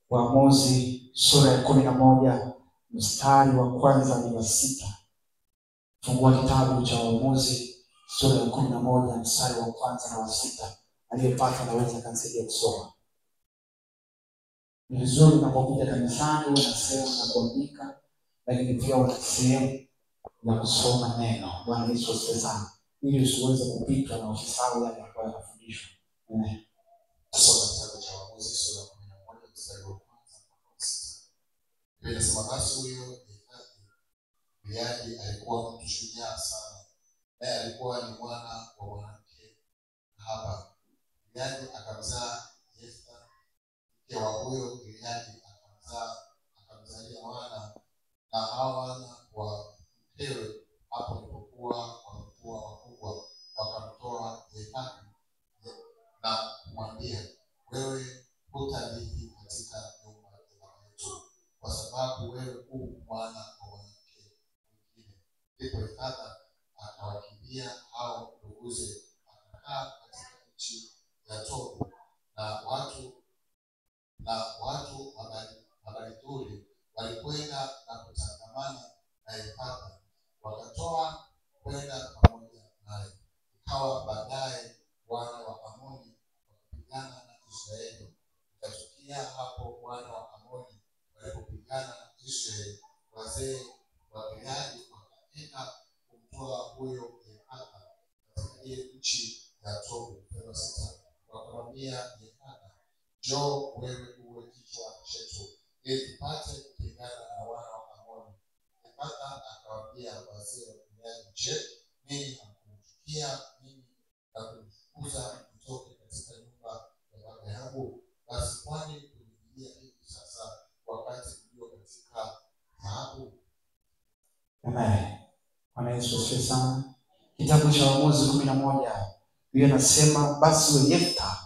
Waamuzi sura ya 11 mstari wa kwanza hadi wa 6. Fungua kitabu cha Waamuzi sura ya 11 mstari wa kwanza na wa 6. Aliyepata naweza kanisaidia kusoma. Ni vizuri unapokuja kanisani una sehemu ya kuandika, lakini pia una sehemu ya kusoma neno. Bwana Yesu asifiwe sana. Ili usiweze kupitwa na usisahau yale ambayo yanafundishwa. Amen. Soma kitabu cha Waamuzi sura ya 11 mstari wa kwanza mpaka 6. Biblia inasema basi huyo Goliathi alikuwa mtu shujaa sana, naye alikuwa ni mwana wa mwanamke kahaba. Goliathi akamzaa Yefta, mke wa huyo Goliathi akamzalia wana, na hao wana wa mkewe hapo walipokuwa wamekuwa wakubwa wakamtoa Goliathi na kumwambia, wewe hutarithi katika nyumba ya baba yetu, kwa sababu wewe u mwana wa mwanamke mwingine. Ndipo Goliathi akawakimbia hao nduguze, akakaa katika nchi ya Tobu, na watu mabaridhuri walikwenda na kutangamana na Goliathi, wakatoa kwenda pamoja naye. Ikawa baadaye wana wa Amoni wakapigana na Israeli. Ikatukia hapo wana wa Amoni walipopigana na Israeli, wazee wa Goliathi wakaenda kumtoa huyo Goliathi katika ile nchi ya Tobu. Wakamwambia Goliathi, njoo wewe uwe kichwa chetu, ili tupate kupigana na wana wa Amoni. Goliathi akawaambia wazee wa Goliathi, je, mimi hamkumchukia mimi na kumfukuza mtoke katika nyumba ya baba yangu? Basi kwani kunipigia hivi sasa wakati mlio katika taabu? Amen. Bwana Yesu asifiwe sana. Kitabu cha Waamuzi 11 Biblia inasema basi huyo Yefta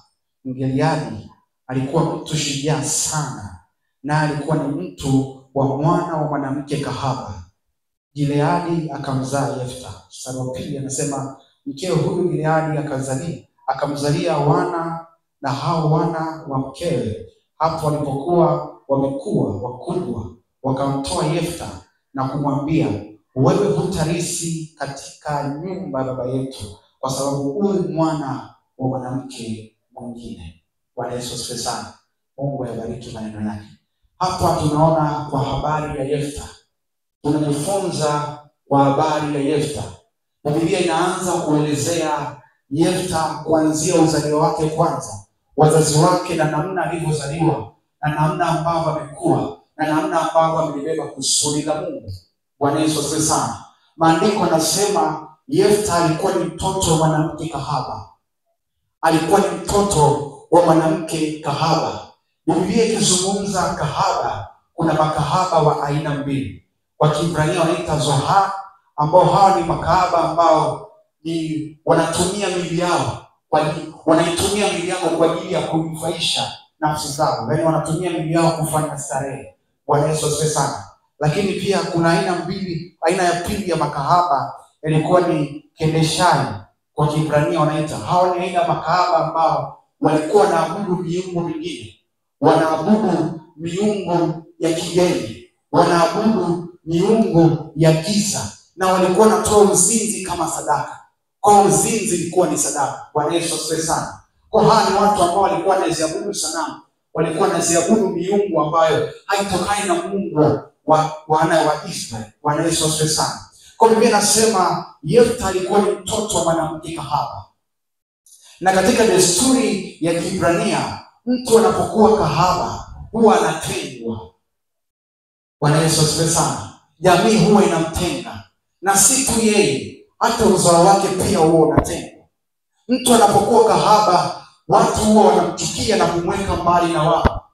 Mgiliadi alikuwa mtu shujaa sana, na alikuwa ni mtu wa mwana wa mwanamke kahaba. Gileadi akamzaa Yefta. Mstari wa 2 anasema mkeo huyu Gileadi akamzalia wana, na hao wana wa mkewe hapo walipokuwa wamekuwa wakubwa wakamtoa Yefta na kumwambia, wewe hutarithi katika nyumba ya baba yetu, kwa sababu huyu mwana wa mwanamke mwingine. Bwana Yesu asifiwe sana. Mungu ayabariki maneno yake. Hapa tunaona kwa habari ya Yefta. Tunajifunza kwa habari ya Yefta. Biblia inaanza kuelezea Yefta kuanzia uzalio wake kwanza, wazazi wake na namna alivyozaliwa, na namna ambavyo amekuwa, na namna ambavyo amelibeba kusudi la Mungu. Bwana Yesu asifiwe sana. Maandiko yanasema Yefta alikuwa ni mtoto wa mwanamke kahaba. Alikuwa ni mtoto wa mwanamke kahaba. Biblia ikizungumza kahaba, kuna makahaba wa aina mbili. Kwa Kiebrania wanaita zoha, ambao hawa ni makahaba ambao ni wanaitumia miili yao kwa ajili ya kunufaisha nafsi zao. Yaani wanatumia miili yao kufanya starehe. Bwana Yesu asifiwe sana. Lakini pia kuna aina ya pili ya makahaba, ilikuwa ni kendeshai. Kwa Kiebrania wanaita hawa ni aina makahaba ambao walikuwa wanaabudu miungu mingine, wanaabudu miungu ya kigeni, wanaabudu miungu ya giza, na walikuwa wanatoa uzinzi kama sadaka. Kwa uzinzi ilikuwa ni sadaka. Bwana Yesu asifiwe sana. Kwa hawa ni watu ambao walikuwa wanaziabudu sanamu, walikuwa wanaziabudu miungu ambayo haitokani na Mungu wa wana wa Israeli. Bwana Yesu asifiwe sana. Kwa Biblia inasema Yefta alikuwa ni mtoto wa mwanamke kahaba. Na katika desturi ya Kiebrania, mtu anapokuwa kahaba huwa anatengwa. Bwana Yesu asifiwe sana. Jamii huwa inamtenga, na si tu yeye, hata uzao wake pia huwa unatengwa. Mtu anapokuwa kahaba, watu huwa wanamchukia na kumweka mbali na wao.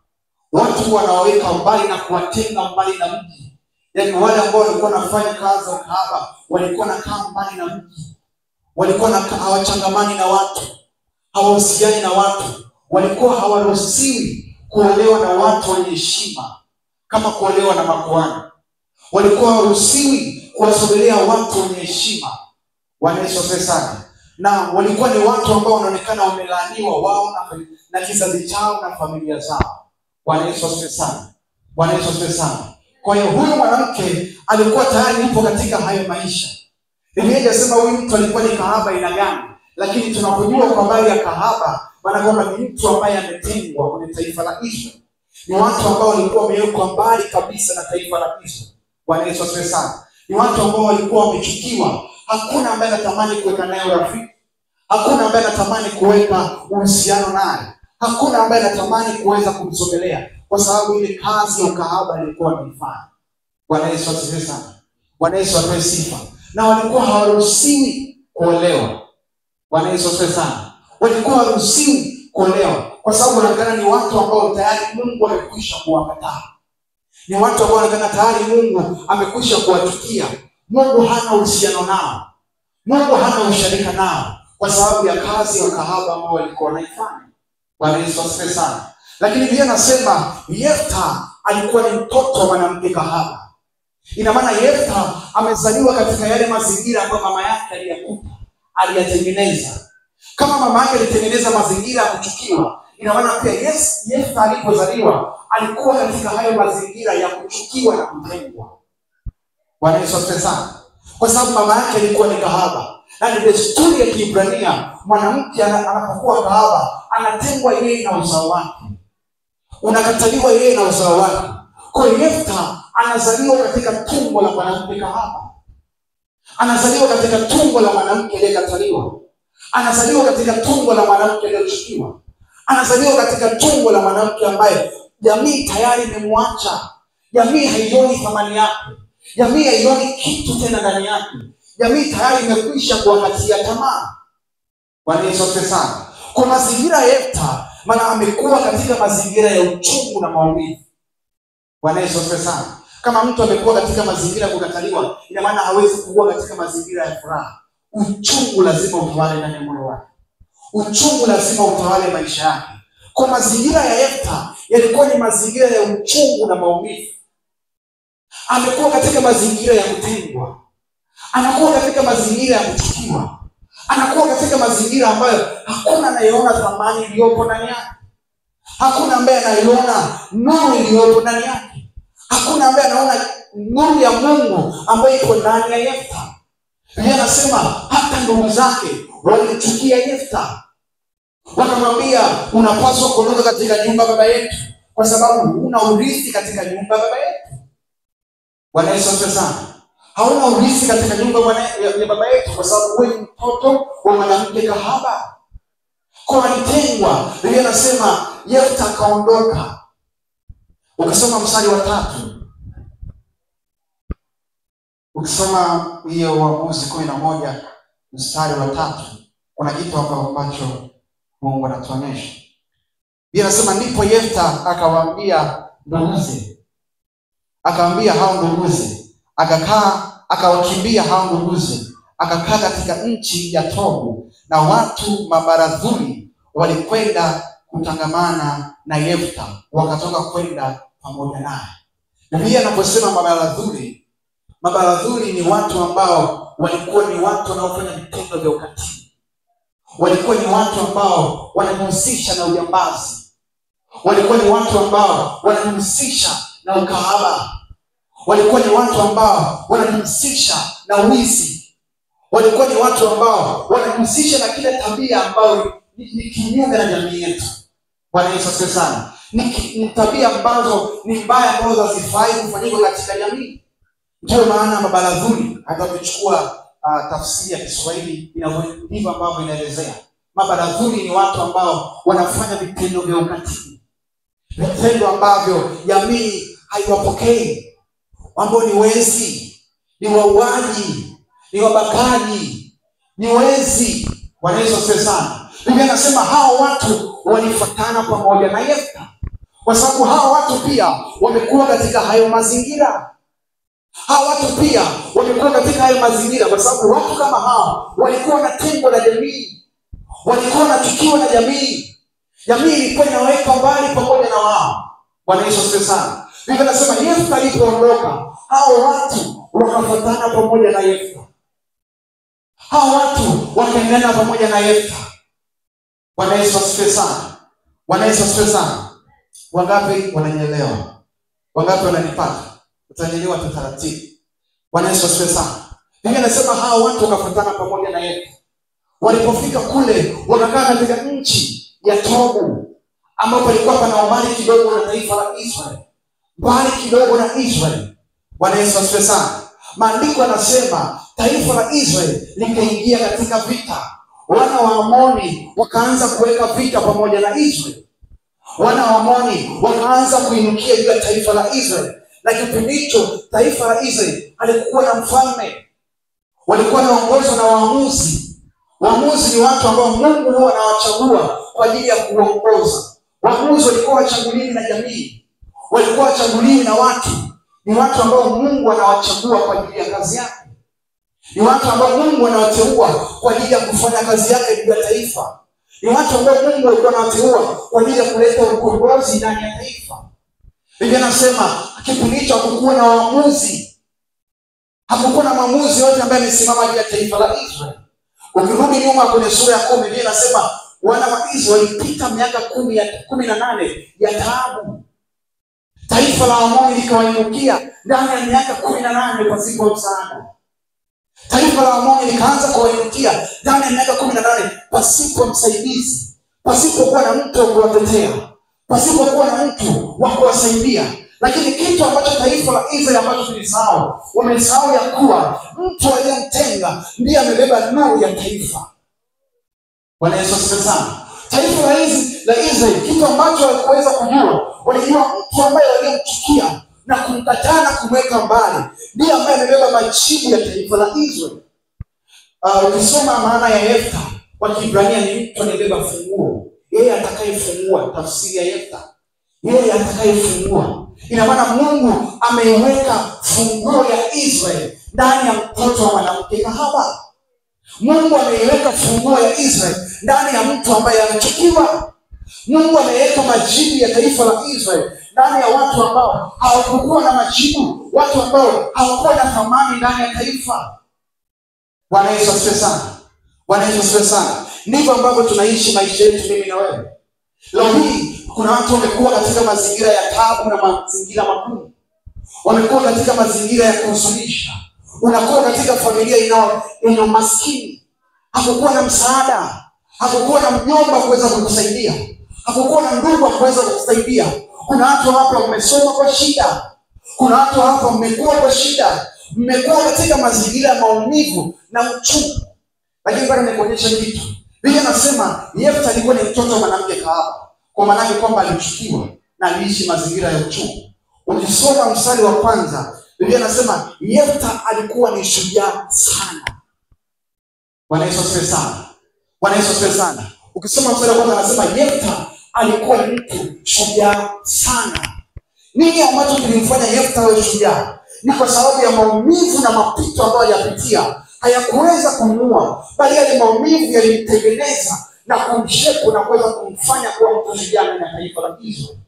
Watu huwa wanaweka mbali na kuwatenga mbali na mji. Yaani wale ambao walikuwa wanafanya kazi za kahaba walikuwa wanakaa mbali na mji. Walikuwa hawachangamani na watu, hawahusiani na watu. Walikuwa hawaruhusiwi kuolewa na watu wenye heshima kama kuolewa na makuhani. Walikuwa hawaruhusiwi kuwasogelea watu wenye heshima. Bwana Yesu asifiwe sana. Na walikuwa ni watu ambao wanaonekana wamelaaniwa wao na kizazi chao na familia zao. Bwana Yesu asifiwe sana. Bwana Yesu asifiwe sana. Kwa hiyo huyu mwanamke alikuwa tayari yupo katika hayo maisha. Biblia inasema huyu mtu alikuwa ni kahaba ina gani? Lakini tunapojua kwa habari ya kahaba, maana kwamba ni mtu ambaye ametengwa kwenye taifa la Israeli. Ni watu ambao walikuwa wamewekwa mbali kabisa na taifa la Israeli. Bwana Yesu asifiwe sana. Ni watu ambao walikuwa wamechukiwa. Hakuna ambaye anatamani kuweka naye urafiki. Hakuna ambaye anatamani kuweka uhusiano naye. Hakuna ambaye anatamani kuweza kumsogelea kwa sababu ile kazi ya ukahaba ilikuwa imefanya. Bwana Yesu asifiwe sana. Bwana Yesu apewe sifa. Na walikuwa hawaruhusiwi kuolewa. Bwana Yesu asifiwe sana. Walikuwa hawaruhusiwi kuolewa kwa sababu wanaonekana ni watu ambao tayari Mungu amekwisha kuwakataa. Ni watu ambao wanaonekana tayari Mungu amekwisha kuwachukia. Mungu hana uhusiano nao. Mungu hana ushirika nao kwa sababu ya kazi ya ukahaba ambao walikuwa wanaifanya. Bwana Yesu asifiwe sana. Lakini pia nasema Yefta alikuwa ni mtoto wa mwanamke kahaba. Ina maana Yefta amezaliwa katika yale mazingira ambayo mama yake aliyakuta, aliyatengeneza. Kama mama yake alitengeneza mazingira ya kuchukiwa, ina maana pia Yefta alipozaliwa alikuwa katika hayo mazingira ya kuchukiwa na kutengwa. Bwana Yesu asifiwe sana. Kwa sababu mama yake alikuwa ni kahaba. Na ni desturi ya Kiebrania, mwanamke anapokuwa kahaba anatengwa yeye na uzao wake. Unakataliwa yeye na uzao wake. Kwa hiyo Yefta anazaliwa katika tumbo la mwanamke kahaba. Anazaliwa katika tumbo la mwanamke aliyekataliwa. Anazaliwa katika tumbo la mwanamke aliyechukiwa. Anazaliwa katika tumbo la mwanamke ambaye jamii tayari imemwacha. Jamii haioni thamani yake. Jamii haioni kitu tena ndani yake. Jamii tayari imekwisha kuwakatia tamaa. Bwana Yesu asifiwe sana. Kwa mazingira ya Yefta, maana amekuwa katika mazingira ya uchungu na maumivu. Bwana Yesu asifiwe sana. Kama mtu amekuwa katika mazingira ya kukataliwa, ina maana hawezi kuwa katika mazingira ya furaha. Uchungu lazima utawale ndani ya moyo wake. Uchungu lazima utawale maisha yake. Kwa mazingira ya Yefta yalikuwa ni mazingira ya uchungu na maumivu. Amekuwa katika mazingira ya kutengwa. Anakuwa katika mazingira ya kuchukiwa. Anakuwa katika mazingira ambayo hakuna anayeona thamani iliyopo ndani yake. Hakuna ambaye anaiona nuru iliyopo ndani yake. Hakuna ambaye anaona nuru ya Mungu ambayo iko ndani ya Yefta. Yeye anasema hata ndugu zake walimchukia Yefta. Wakamwambia unapaswa kuondoka katika nyumba baba yetu kwa sababu huna urithi katika nyumba baba yetu. Bwana Yesu asifiwe sana. Hauna urithi katika nyumba ya baba yetu kwa sababu wewe ni mtoto wa mwanamke kahaba. Kwa alitengwa. Biblia inasema Yefta akaondoka. Ukisoma mstari wa 3. Ukisoma hiyo Waamuzi 11 mstari wa 3, kuna kitu hapa ambacho Mungu anatuonyesha. Biblia inasema ndipo Yefta akawaambia nduguze. Akawaambia hao nduguze. Akawakimbia hao nduguze. Akakaa katika nchi ya Tobu na watu mabaradhuli walikwenda kutangamana na Yefta, wakatoka kwenda pamoja naye. Biblia inaposema mabaradhuli ni watu ambao walikuwa ni watu wanaofanya vitendo vya ukatili. Walikuwa ni watu ambao wanajihusisha na ujambazi. Walikuwa ni watu ambao wanajihusisha na ukahaba. Walikuwa ni watu ambao wanajihusisha na wizi. Walikuwa ni watu ambao wanajihusisha na kila tabia ambayo ni kinyume na jamii yetu. Bwana Yesu asifiwe sana. Ni tabia ambazo ni mbaya ambazo hazifai kufanyika katika jamii. Ndio maana mabaradhuli, hata kuchukua tafsiri ya Kiswahili ndivyo ambavyo inaelezea. Mabaradhuli ni watu ambao wanafanya vitendo vya ukatili. Vitendo ambavyo jamii haiwapokei. Ambao ni wezi, ni wauaji, ni wabakaji, ni wezi. Bwana Yesu asifiwe sana. Biblia inasema hao watu walifuatana pamoja na Yefta. Kwa sababu hao watu pia wamekuwa katika hayo mazingira. Hao watu pia wamekuwa katika hayo mazingira kwa sababu watu kama hao walikuwa wanatengwa na jamii. Walikuwa wanachukiwa na jamii. Jamii ilikuwa inaweka mbali pamoja na wao. Bwana Yesu asifiwe sana. Biblia inasema Yefta alipoondoka, hao watu wakafuatana pamoja na Yefta. Hao watu wakaendana pamoja na Yefta. Bwana Yesu asifiwe sana. Bwana Yesu asifiwe sana. Wangapi wananielewa? Wangapi wananipata? Utanielewa tu taratibu. Bwana Yesu asifiwe sana. Biblia inasema hao watu wakafuatana pamoja na Yesu. Walipofika kule wakakaa katika nchi ya Tobu, ambapo palikuwa pana mbali kidogo na taifa la Israeli. Mbali kidogo na Israeli. Bwana Yesu asifiwe sana. Maandiko yanasema taifa la Israeli likaingia katika vita. Wana wa Amoni wakaanza kuweka vita pamoja na Israeli. Wana wa Amoni wakaanza kuinukia juu ya taifa la Israeli. Na kipindi hicho taifa la Israeli halikuwa na mfalme. Walikuwa wanaongozwa na waamuzi. Waamuzi ni watu ambao Mungu huwa anawachagua kwa ajili ya kuongoza. Waamuzi walikuwa wachaguliwi na jamii. Walikuwa wachaguliwi na watu. Ni watu ambao Mungu anawachagua kwa ajili ya kazi yake. Ni watu ambao Mungu anawateua kwa ajili ya kufanya kazi yake juu ya taifa. Ni watu ambao Mungu alikuwa anawateua kwa ajili ya kuleta ukombozi ndani ya taifa. Biblia inasema kipindi hicho hakukuwa na waamuzi. Hakukuwa na maamuzi yote ambaye amesimama juu ya taifa la Israeli. Ukirudi nyuma kwenye sura ya 10, Biblia inasema wana wa Israeli walipita miaka 18 ya taabu. Taifa la Amoni likawainukia ndani ya miaka 18 pasipo msaada. Taifa la Amoni likaanza kuwainukia ndani ya miaka 18 pasipo msaidizi, pasipo kuwa na mtu wa kuwatetea, pasipo kuwa na mtu wa kuwasaidia. Lakini kitu ambacho taifa la Israeli ambacho tulisahau, wamesahau ya kuwa mtu aliyemtenga ndiye amebeba nuru ya taifa. Bwana Yesu asifiwe sana. Taifa la Israeli kitu ambacho walikuweza kujua, walijua mtu ambaye aliyemchukia na kumkataa na kumweka mbali ndiye ambaye amebeba majibu ya taifa la Israeli. Ukisoma maana ya Yefta kwa Kiebrania ni mtu anayebeba funguo. Yeye atakayefungua, tafsiri ya Yefta. Yeye atakayefungua. Ina maana Mungu ameiweka funguo ya Israeli ndani ya mtoto wa mwanamke kahaba. Mungu ameiweka funguo ya Israeli ndani ya mtu ambaye amechukiwa. Mungu ameweka majibu ya taifa la Israeli ndani ya watu ambao hawakuwa na majibu, watu ambao hawakuwa na thamani ndani ya taifa. Bwana Yesu asifiwe sana. Bwana Yesu asifiwe sana. Ndivyo ambavyo tunaishi maisha yetu mimi na wewe. Leo hii kuna watu wamekuwa katika mazingira ya taabu na mazingira magumu. Wamekuwa katika mazingira ya kuhuzunisha. Unakuwa katika familia yenye umaskini. Hakukuwa na msaada. Hakukuwa na mjomba kuweza kukusaidia. Hakukuwa na ndugu kuweza kukusaidia. Kuna watu hapa wamesoma kwa shida. Kuna watu hapa mmekuwa kwa shida. Mmekuwa katika mazingira ya maumivu na uchungu. Lakini bado nikuonyesha kitu. Biblia inasema Yefta alikuwa ni mtoto wa mwanamke kahaba. Kwa maana kwamba alichukiwa na aliishi mazingira ya uchungu. Ukisoma mstari wa 1, Biblia inasema Yefta alikuwa ni shujaa sana. Bwana Yesu asifiwe sana. Bwana Yesu asifiwe sana. Ukisoma mstari wa 1 anasema Yefta alikuwa ni mtu shujaa sana. Nini ambacho kilimfanya Yefta awe shujaa? Ni kwa sababu ya maumivu na mapito ambayo aliyapitia. Hayakuweza kumuua, bali yale maumivu yalimtengeneza na kumshepu na kuweza kumfanya kuwa mtu shujaa na taifa la Israeli.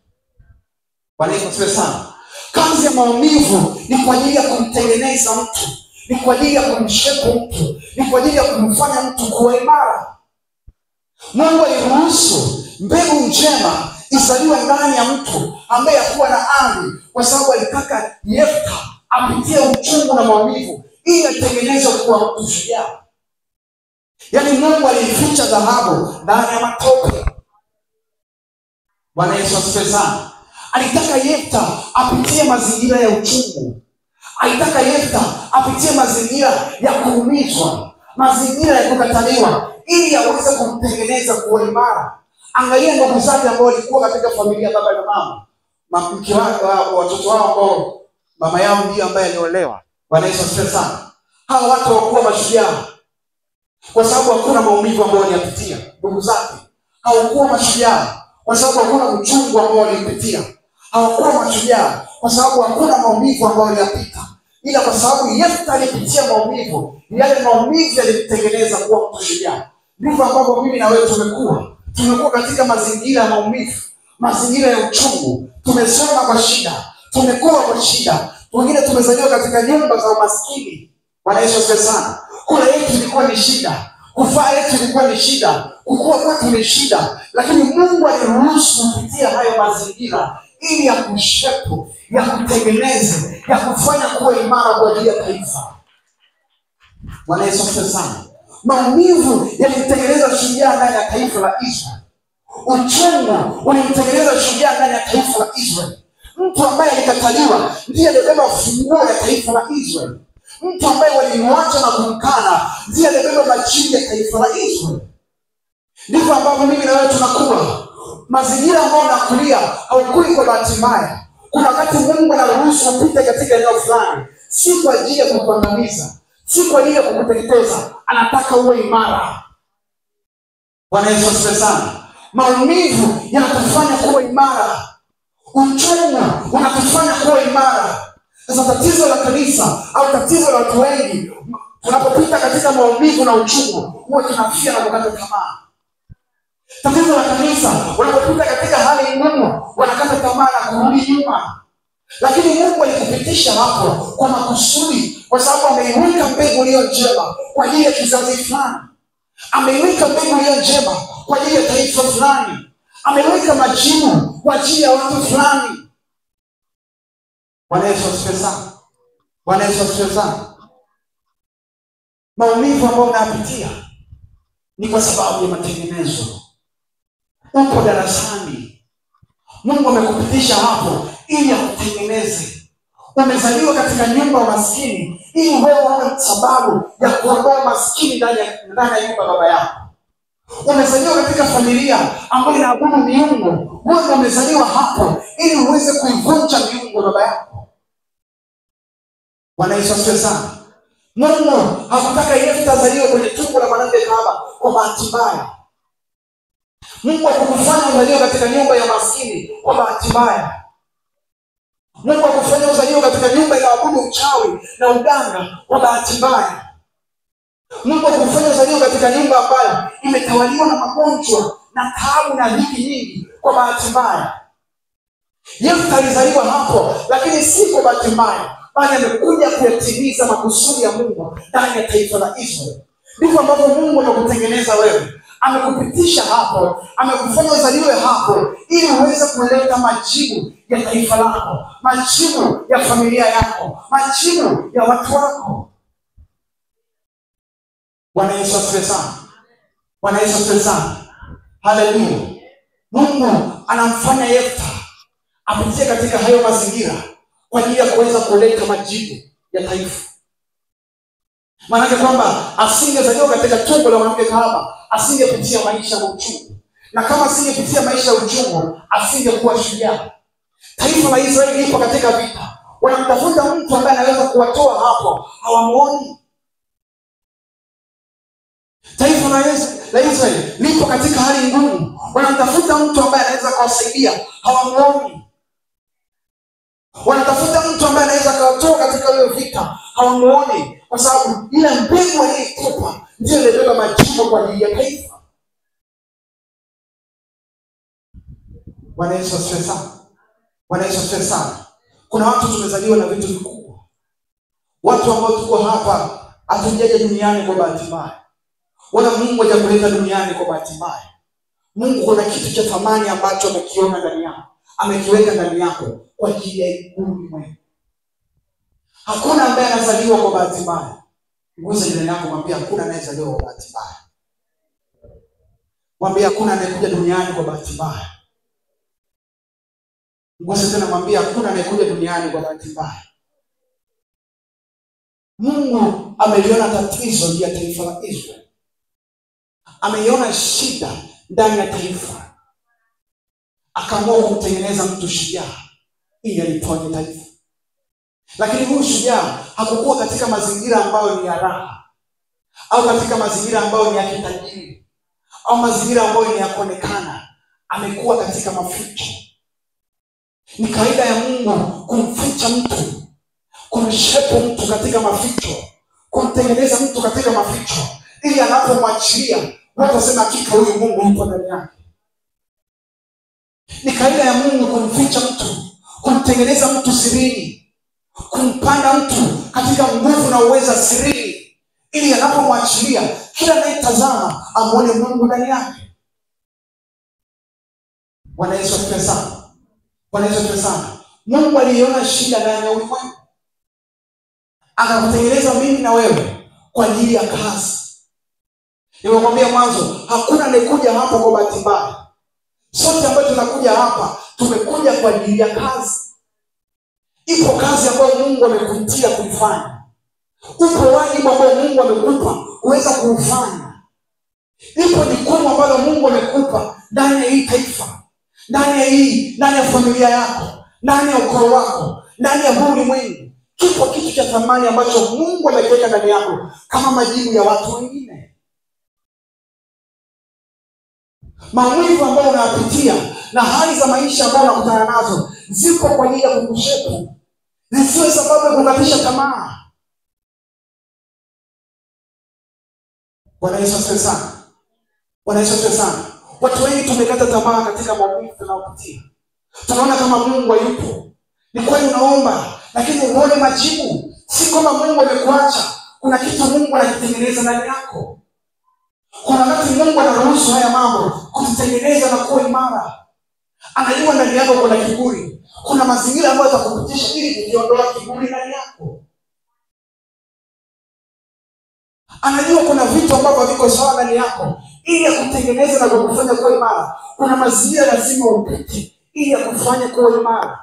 Bwana Yesu asifiwe sana. Kazi ya maumivu ni kwa ajili ya kumtengeneza mtu, ni kwa ajili ya kumshepu mtu, ni kwa ajili ya kumfanya mtu kuwa imara. Mungu aliruhusu mbegu njema izaliwe ndani ya mtu ambaye hakuwa na ari, kwa sababu alitaka Yefta apitie uchungu na maumivu ili atengenezwe kuwa mtu shujaa. Yaani Mungu alificha dhahabu ndani ya matope. Bwana Yesu asifiwe sana. Alitaka Yefta apitie mazingira ya uchungu. Alitaka Yefta apitie mazingira ya kuumizwa, mazingira ya kukataliwa, ili aweze kumtengeneza kuwa imara. Angalia ndugu zake ambao walikuwa katika familia baba na mama. Mke wake, watoto wao ambao mama yao ndiye ambaye aliolewa. Bwana Yesu asifiwe sana. Hawa watu hawakuwa mashujaa kwa sababu hakuna maumivu ambayo waliyapitia. Ndugu zake hawakuwa mashujaa kwa sababu hakuna uchungu ambao walipitia. Hawakuwa mashujaa kwa sababu hakuna maumivu ambayo waliyapita. Ila kwa sababu Yefta alipitia maumivu, yale maumivu yalimtengeneza kuwa mtu shujaa. Ndivyo ambavyo mimi na wewe tumekuwa katika mazingira ya maumivu, mazingira ya uchungu. Tumesoma kwa shida, tumekuwa kwa shida. Wengine tumezaliwa katika nyumba za umaskini. Bwana Yesu asifiwe sana. Kula yetu ilikuwa ni shida, kuvaa yetu ilikuwa ni shida, kukua kwetu ni shida, lakini Mungu aliruhusu kupitia hayo mazingira ili ya kushepu, ya kutengeneze, ya kufanya kuwa imara kwa ajili ya taifa. Bwana Yesu asifiwe sana. Maumivu yalitengeneza shujaa ndani ya taifa la Israeli. Uchungu ulimtengeneza shujaa ndani ya taifa la Israeli. Mtu ambaye alikataliwa ndiye alibeba funguo ya taifa la Israeli. Mtu ambaye walimwacha na kumkana ndiye alibeba majini ya taifa la Israeli. Ndivyo ambavyo mimi na wewe tunakuwa. Mazingira ambayo unakulia haukui kwa bahati mbaya. Kuna wakati Mungu anaruhusu upite katika eneo fulani, si kwa ajili ya kukuangamiza, si kwa ajili ya kukuteketeza, anataka uwe imara. Bwana Yesu asifiwe sana. Maumivu yanatufanya kuwa imara. Uchungu unatufanya kuwa imara. Sasa tatizo la kanisa au tatizo la watu wengi, tunapopita katika maumivu na uchungu, huwa tunafia na kukata tamaa. Tatizo la kanisa, wanapopita katika hali ngumu, wanakata tamaa na kurudi nyuma. Lakini Mungu alikupitisha hapo kwa makusudi, kwa sababu ameiweka mbegu iliyo njema kwa ajili ya kizazi fulani. Ameiweka mbegu iliyo njema kwa ajili ya taifa fulani. Ameweka majibu kwa ajili ya watu fulani. Bwana Yesu asifiwe sana. Bwana Yesu asifiwe sana. Maumivu ambayo unayapitia ni kwa sababu ya matengenezo. Upo darasani, Mungu amekupitisha hapo ili akutengeneze. Umezaliwa katika nyumba ya maskini ili wewe uwe sababu ya kuondoa maskini ndani ya nyumba baba yako. Umezaliwa katika familia ambayo inaabudu miungu. Wewe umezaliwa hapo ili uweze kuivunja miungu baba yako. Bwana Yesu asifiwe sana. Mungu hakutaka Yefta azaliwe kwenye tumbo la mwanamke kahaba kwa bahati mbaya. Mungu hakukufanya uzaliwe katika nyumba ya maskini kwa bahati mbaya. Mungu hakufanya uzaliwe katika nyumba inaabudu uchawi na uganga kwa bahati mbaya. Mungu hakufanya uzaliwe katika nyumba ambayo imetawaliwa na magonjwa na taabu na dhiki nyingi kwa bahati mbaya. Yefta alizaliwa hapo, lakini si kwa bahati mbaya, bali amekuja kuyatimiza makusudi ya Mungu ndani ya taifa la Israeli. Ndivyo ambavyo Mungu anakutengeneza wewe. Amekupitisha hapo, amekufanya uzaliwe hapo ili uweze kuleta majibu ya taifa lako, majibu ya familia yako, majibu ya watu wako. Bwana Yesu asifiwe sana. Bwana Yesu asifiwe sana. Haleluya. Mungu anamfanya Yefta apitie katika hayo mazingira kwa ajili ya kuweza kuleta majibu ya taifa. Maana kwamba asingezaliwa katika tumbo la mwanamke kahaba, asingepitia maisha ya uchungu. Na kama asingepitia maisha ya uchungu, asingekuwa shujaa. Taifa la Israeli lipo katika vita. Wanamtafuta mtu ambaye anaweza kuwatoa hapo, hawamuoni. Taifa la Israeli lipo katika hali ngumu. Wanamtafuta mtu ambaye anaweza kuwasaidia, hawamuoni. Wanatafuta mtu ambaye anaweza kuwatoa katika hiyo vita, hawamuoni, kwa sababu ile mbegu aliyotupa ndio ilebeba majibu kwa ajili ya taifa. Bwana Yesu asifiwe sana. Bwana Yesu asifiwe sana. Kuna watu tumezaliwa na vitu vikubwa. Watu ambao tuko hapa hatujaja duniani kwa bahati mbaya. Wala Mungu hajakuleta duniani kwa bahati mbaya. Mungu kuna kitu cha thamani ambacho amekiona ndani yako, amekiweka ndani yako kwa ajili ya ulimwengu. Hakuna ambaye anazaliwa kwa bahati mbaya. Nguza jirani yako, mwambie hakuna anayezaliwa kwa bahati mbaya. Mwambie hakuna anayekuja duniani kwa bahati mbaya. Nguza tena, mwambie hakuna anayekuja duniani kwa bahati mbaya. Mungu ameliona tatizo la taifa la Israeli. Ameiona shida ndani ya taifa. Akaamua kumtengeneza mtu shujaa ili aliponye taifa. Lakini huyu shujaa hakukuwa katika mazingira ambayo ni ya raha, au katika mazingira ambayo ni ya kitajiri, au mazingira ambayo ni ya kuonekana. Amekuwa katika maficho. Ni kaida ya Mungu kumficha mtu, kumshepu mtu katika maficho, kumtengeneza mtu katika maficho, ili anapomwachilia watu waseme hakika huyu Mungu yupo ndani yake. Ni kaida ya Mungu kumficha mtu, kumtengeneza mtu sirini, kumpanda mtu katika nguvu na uweza sirini, ili anapomwachilia kila anayetazama amuone Mungu ndani yake. Bwana Yesu asifiwe sana. Bwana Yesu asifiwe sana. Mungu aliona shida ndani ya ulimwengu, akakutengeneza mimi na wewe kwa ajili ya kazi. Nimekwambia mwanzo, hakuna anayekuja hapa kwa bahati mbaya. Sote ambao tunakuja hapa tumekuja kwa ajili ya kazi. Ipo kazi ambayo Mungu amekuitia kuifanya. Upo wajibu ambao Mungu amekupa uweza kuufanya. Ipo jukumu ambalo Mungu amekupa ndani ya hii taifa, ndani ya familia yako, ndani ya ukoo wako, ndani ya huu ulimwengu. Kipo kitu cha thamani ambacho Mungu amekiweka ndani yako kama majibu ya watu wengine. Maumivu ambayo unayapitia na hali za maisha ambayo unakutana nazo zipo kwa ajili ya kukushepu, zisiwe sababu ya kukatisha tamaa. Bwana Yesu asifiwe sana. Bwana Yesu asifiwe sana. Watu wengi tumekata tamaa katika maumivu tunayopitia. Tunaona kama Mungu hayupo. Ni kweli unaomba, lakini uone majibu. Si kama Mungu amekuacha. Kuna kitu Mungu anakitengeneza ndani yako. Kuna wakati Mungu anaruhusu haya mambo kutengeneza na kuwa imara. Anajua ndani yako kuna kiburi. Kuna mazingira ambayo atakupitisha ili kujiondoa kiburi ndani yako. Anajua kuna vitu ambavyo viko sawa ndani yako ili akutengeneze na kukufanya kuwa imara. Kuna mazingira lazima upite ili akufanye kuwa imara.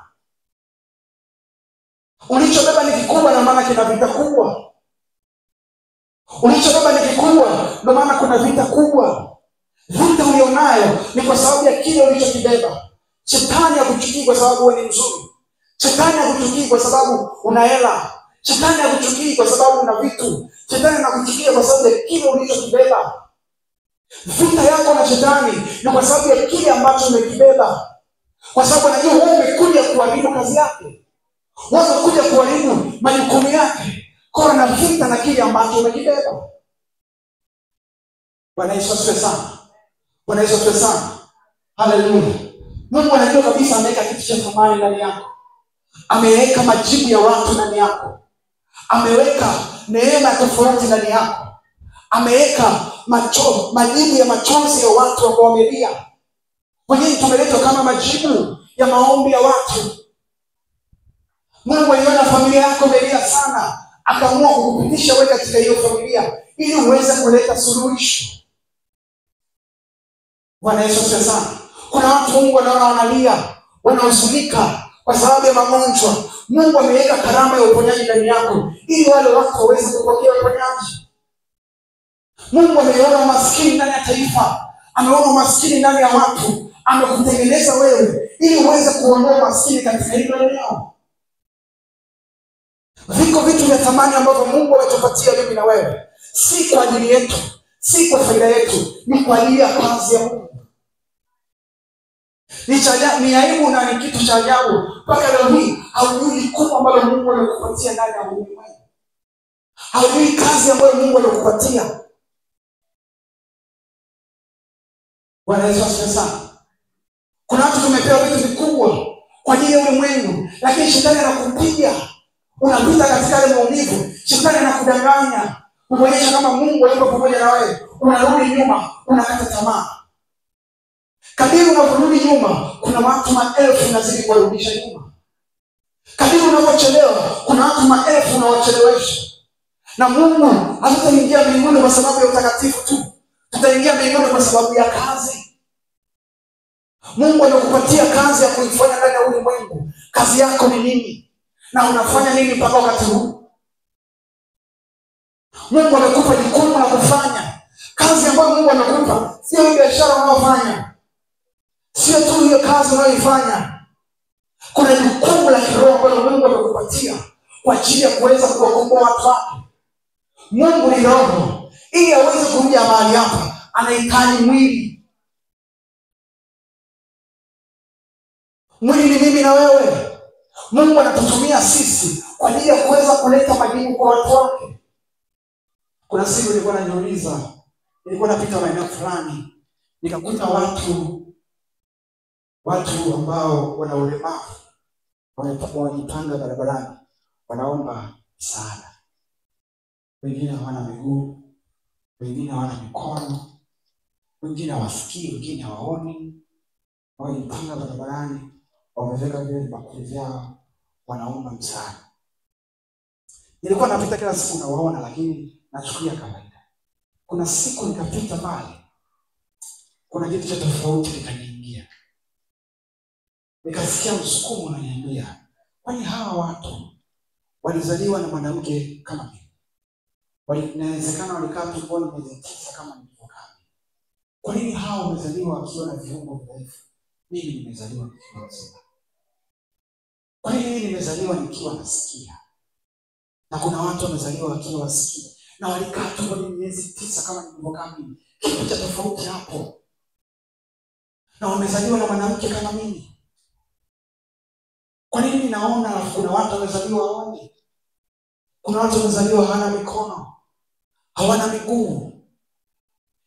Ulichobeba ni kikubwa na maana kina vita kubwa. Ulichobeba ni kikubwa ndio maana kuna vita kubwa. Vita ulionayo ni kwa sababu ya kile ulichokibeba. Shetani hakuchukii kwa sababu wewe ni mzuri. Shetani hakuchukii kwa sababu una hela. Shetani hakuchukii kwa sababu una vitu. Shetani anakuchukia kwa sababu ya kile ulichokibeba. Vita yako na shetani ni kwa sababu ya kile ambacho umekibeba. Kwa sababu anajua wewe umekuja kuharibu kazi yake. Wewe umekuja kuharibu majukumu yake. Kwa na vita na kile ambacho umekibeba. Bwana Yesu asifiwe sana. Bwana Yesu asifiwe sana. Haleluya. Mungu anajua kabisa ameweka kitu cha thamani ndani yako. Ameweka majibu ya watu ndani yako. Ameweka neema tofauti ndani yako. Ameweka majibu ya machozi ya watu ambao wamelia. Wengine tumeletwa kama majibu ya maombi ya watu. Mungu aliona familia yako imelia sana, akaamua kukupitisha wewe katika hiyo familia ili uweze kuleta suluhisho. Bwana Yesu asifiwe sana. Kuna watu Mungu anaona wanalia, wanahuzunika kwa sababu ya magonjwa. Mungu ameweka karama ya uponyaji ndani yako ili wale watu waweze kupokea uponyaji. Mungu ameona umaskini ndani ya taifa, ameona umaskini ndani ya watu, amekutengeneza wewe ili uweze kuondoa umaskini katika hilo eneo. Viko vitu vya thamani ambavyo Mungu ametupatia mimi na wewe, si kwa ajili yetu, si kwa faida yetu, ni kwa ajili ya kazi ya Mungu. Ni aibu na ni kitu cha ajabu mpaka leo hii haujui jukumu ambalo Mungu amekupatia ndani ya ulimwengu. Haujui kazi ambayo Mungu amekupatia. Bwana Yesu asifiwe sana. Kuna watu tumepewa vitu vikubwa kwa ajili ya ulimwengu, lakini shetani anakupiga. Unapita katika ile maumivu, shetani anakudanganya, kuonyesha kama Mungu yuko pamoja na wewe. Unarudi nyuma, unakata tamaa. Kadiri unaporudi nyuma, kuna watu maelfu unazidi kuwarudisha nyuma. Kadiri unapochelewa, kuna watu maelfu unawachelewesha. Na Mungu hatutaingia mbinguni kwa sababu ya utakatifu tu. Tutaingia mbinguni kwa sababu ya kazi. Mungu amekupatia kazi ya kuifanya ndani ya ulimwengu. Kazi yako ni nini? Na unafanya nini mpaka wakati huu? Mungu amekupa jukumu la kufanya. Kazi ambayo Mungu amekupa sio biashara unayofanya. Sio tu hiyo kazi unayoifanya. Kuna jukumu la kiroho ambalo Mungu amekupatia kwa ajili ya kuweza kuwakomboa watu wake. Mungu ni roho. Ili aweze kuja mahali hapa, anahitaji mwili. Mwili ni mimi na wewe. Mungu anatutumia sisi kwa ajili ya kuweza kuleta majibu kwa watu wake. Kuna siku nilikuwa najiuliza, nilikuwa napita maeneo fulani, nikakuta watu ambao wana ulemavu wanajipanga barabarani, wanaomba msaada. Wengine hawana miguu, wengine hawana mikono, wengine hawasikii, wengine hawaoni. wamejipanga barabarani, wameweka vile bakuli vyao, wanaomba msaada. Nilikuwa napita kila siku nawaona, lakini nachukulia kawaida. Kuna siku nikapita pale, kuna kitu cha tofauti kikaniingia. Nikasikia msukumo unaniambia, kwani hawa watu walizaliwa na mwanamke kama mimi? Inawezekana walikaa tumboni miezi 9 kama nilivyokaa. Kwa nini hawa wamezaliwa wakiwa na viungo dhaifu? Mimi nimezaliwa nikiwa mzima. Kwa nini mimi nimezaliwa nikiwa nasikia? Na kuna watu wamezaliwa wakiwa wasikii na walikaa tumboni miezi 9 kama nilivyokaa mimi. Kitu cha tofauti hapo. Na wamezaliwa na mwanamke kama mimi. Kwa nini naona kuna watu wamezaliwa hawaoni? Kuna watu wamezaliwa hawana mikono, hawana miguu.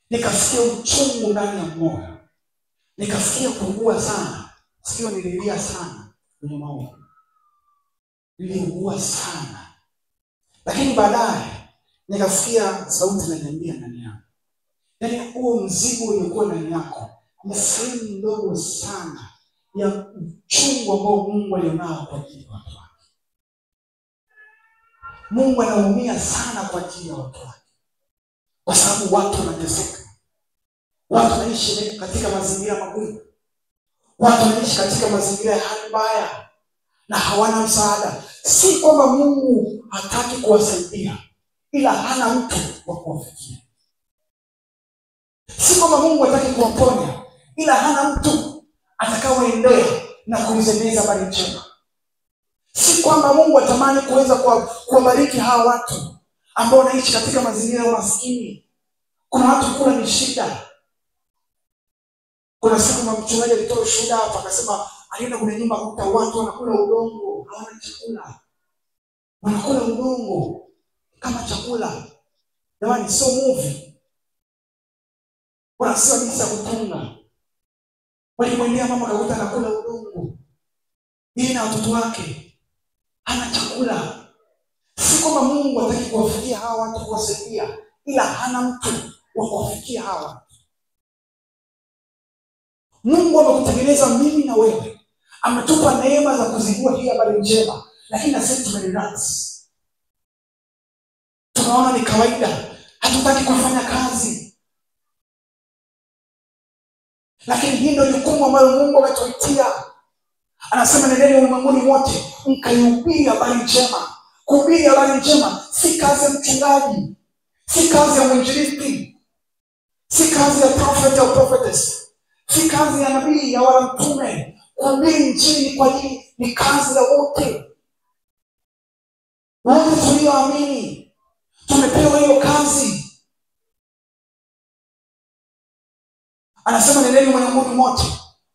Nikasikia uchungu ndani ya moyo. Nikasikia kuugua sana. Sikio nililia sana kwenye maombi. Niliugua sana. Lakini baadaye nikasikia sauti inaniambia ndani yangu, yaani huo mzigo uliokuwa ndani yako ni sehemu ndogo sana ya uchungu ambao Mungu alionao kwa ajili ya watu wake. Mungu anaumia sana kwa ajili ya watu wake. Kwa sababu watu wanateseka. Watu wanaishi katika mazingira magumu. Watu wanaishi katika mazingira ya hali mbaya na hawana msaada. Si kwamba Mungu hataki kuwasaidia, ila hana mtu wa kuwafikia. Si kwamba Mungu hataki kuwaponya, ila hana mtu atakaoendea na kuisemeza habari njema. Si kwamba Mungu atamani kuweza kuwabariki hawa watu ambao wanaishi katika mazingira ya umaskini. Kuna watu kula ni shida. Kuna siku mchungaji alitoa ushuhuda hapa, akasema alienda kwenye nyumba kukuta watu wanakula udongo, hawana chakula. Wanakula udongo kama chakula. Jamani, sio movie. Wanasema jinsi ya kutunga. Walimwendea mama akakuta anakula udongo. Yeye na watoto wake hana chakula. Si kwamba Mungu hataki kuwafikia hawa watu kuwasaidia, ila hana mtu wa kuwafikia hawa. Mungu amekutengeneza mimi na wewe. Ametupa neema za kuzijua hii habari njema, lakini na sisi tumerelax. Tunaona ni kawaida, hatutaki kufanya kazi. Lakini hii ndio jukumu ambalo Mungu ametuitia. Anasema nendeni ulimwenguni wote mkaihubiri habari njema. Kuhubiri habari njema si kazi ya mchungaji, si kazi ya mwinjilisti, si kazi ya prophet au prophetess, si kazi ya nabii ya wala mtume. Kuhubiri injili kwa ajili ni kazi ya wote. Wote tulioamini tumepewa hiyo kazi. Anasema nendeni ulimwenguni wote